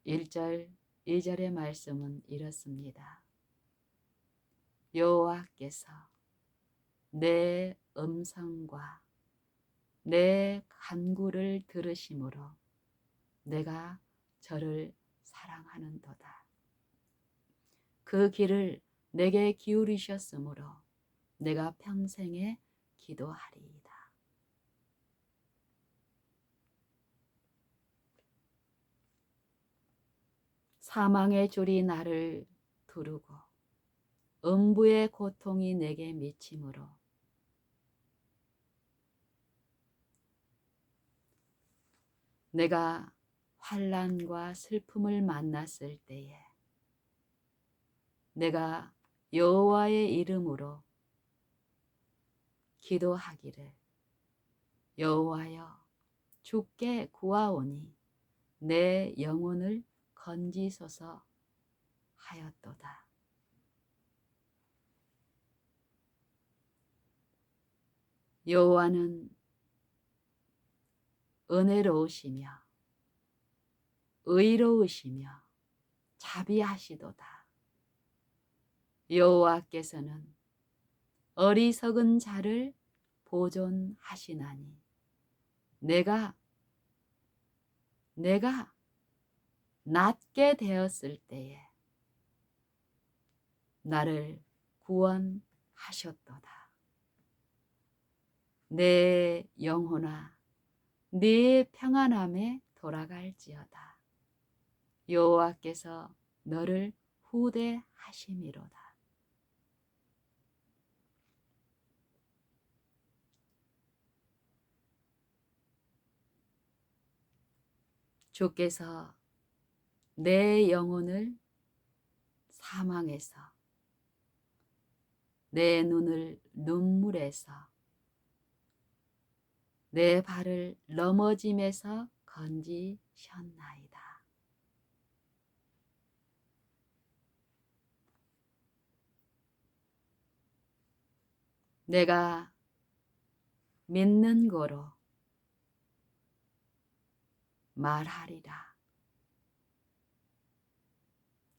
1절 2절의 말씀은 이렇습니다. 여호와께서 내 음성과 내 간구를 들으심으로 내가 저를 사랑하는도다. 그 귀를 내게 기울이셨으므로 내가 평생에 기도하리이다. 사망의 줄이 나를 두르고 음부의 고통이 내게 미치므로 내가 환난과 슬픔을 만났을 때에 내가 여호와의 이름으로 기도하기를 여호와여 주께 구하오니 내 영혼을 건지소서 하였도다. 여호와는 은혜로우시며 의로우시며 자비하시도다. 여호와께서는 어리석은 자를 보존하시나니 내가 낮게 되었을 때에 나를 구원하셨도다. 내 영혼아 네 평안함에 돌아갈지어다. 여호와께서 너를 후대하심이로다. 주께서 내 영혼을 사망에서 내 눈을 눈물에서 내 발을 넘어짐에서 건지셨나이다. 내가 믿는 거로 말하리라.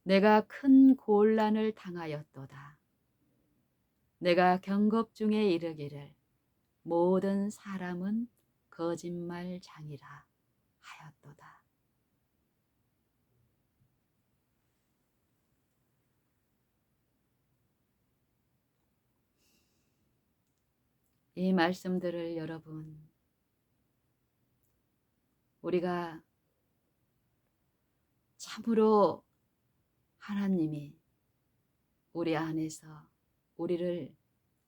내가 큰 곤란을 당하였도다. 내가 경겁 중에 이르기를 모든 사람은 거짓말장이라 하였도다. 이 말씀들을 여러분 우리가 참으로 하나님이 우리 안에서 우리를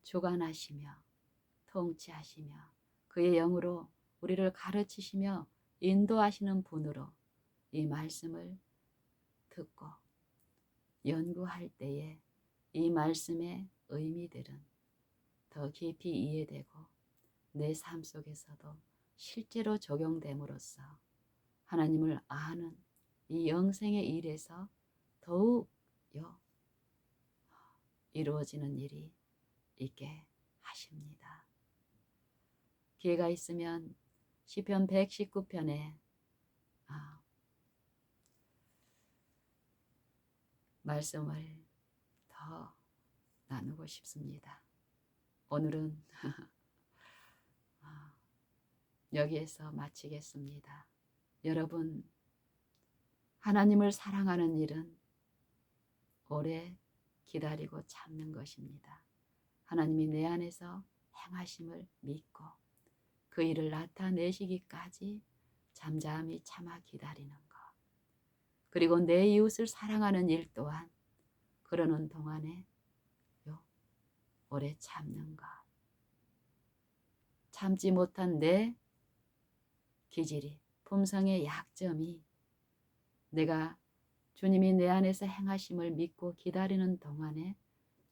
주관하시며 통치하시며 그의 영으로 우리를 가르치시며 인도하시는 분으로 이 말씀을 듣고 연구할 때에 이 말씀의 의미들은 더 깊이 이해되고 내 삶 속에서도 실제로 적용됨으로써 하나님을 아는 이 영생의 일에서 더욱 이루어지는 일이 있게 하십니다. 기회가 있으면 시편 119편에 말씀을 더 나누고 싶습니다. 오늘은 여기에서 마치겠습니다. 여러분, 하나님을 사랑하는 일은 오래 기다리고 참는 것입니다. 하나님이 내 안에서 행하심을 믿고 그 일을 나타내시기까지 잠잠히 참아 기다리는 것. 그리고 내 이웃을 사랑하는 일 또한 그러는 동안에 오래 참는 것. 참지 못한 내 기질이, 품성의 약점이 내가 주님이 내 안에서 행하심을 믿고 기다리는 동안에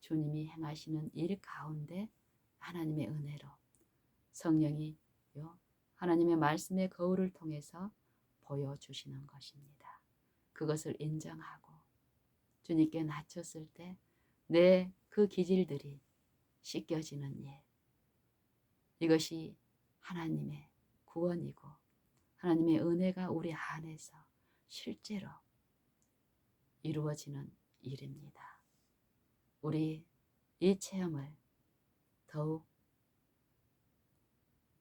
주님이 행하시는 일 가운데 하나님의 은혜로 성령이 하나님의 말씀의 거울을 통해서 보여주시는 것입니다. 그것을 인정하고 주님께 낮췄을 때 내 그 기질들이 씻겨지는 일. 이것이 하나님의 구원이고 하나님의 은혜가 우리 안에서 실제로 이루어지는 일입니다. 우리 이 체험을 더욱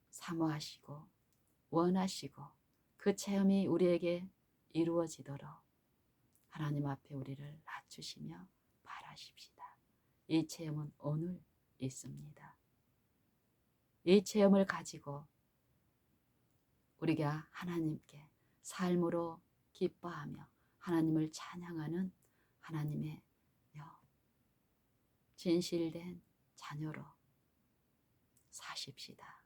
사모하시고 원하시고 그 체험이 우리에게 이루어지도록 하나님 앞에 우리를 낮추시며 바라십시다. 이 체험은 오늘 있습니다. 이 체험을 가지고 우리가 하나님께 삶으로 기뻐하며 하나님을 찬양하는 하나님의 진실된 자녀로 사십시다.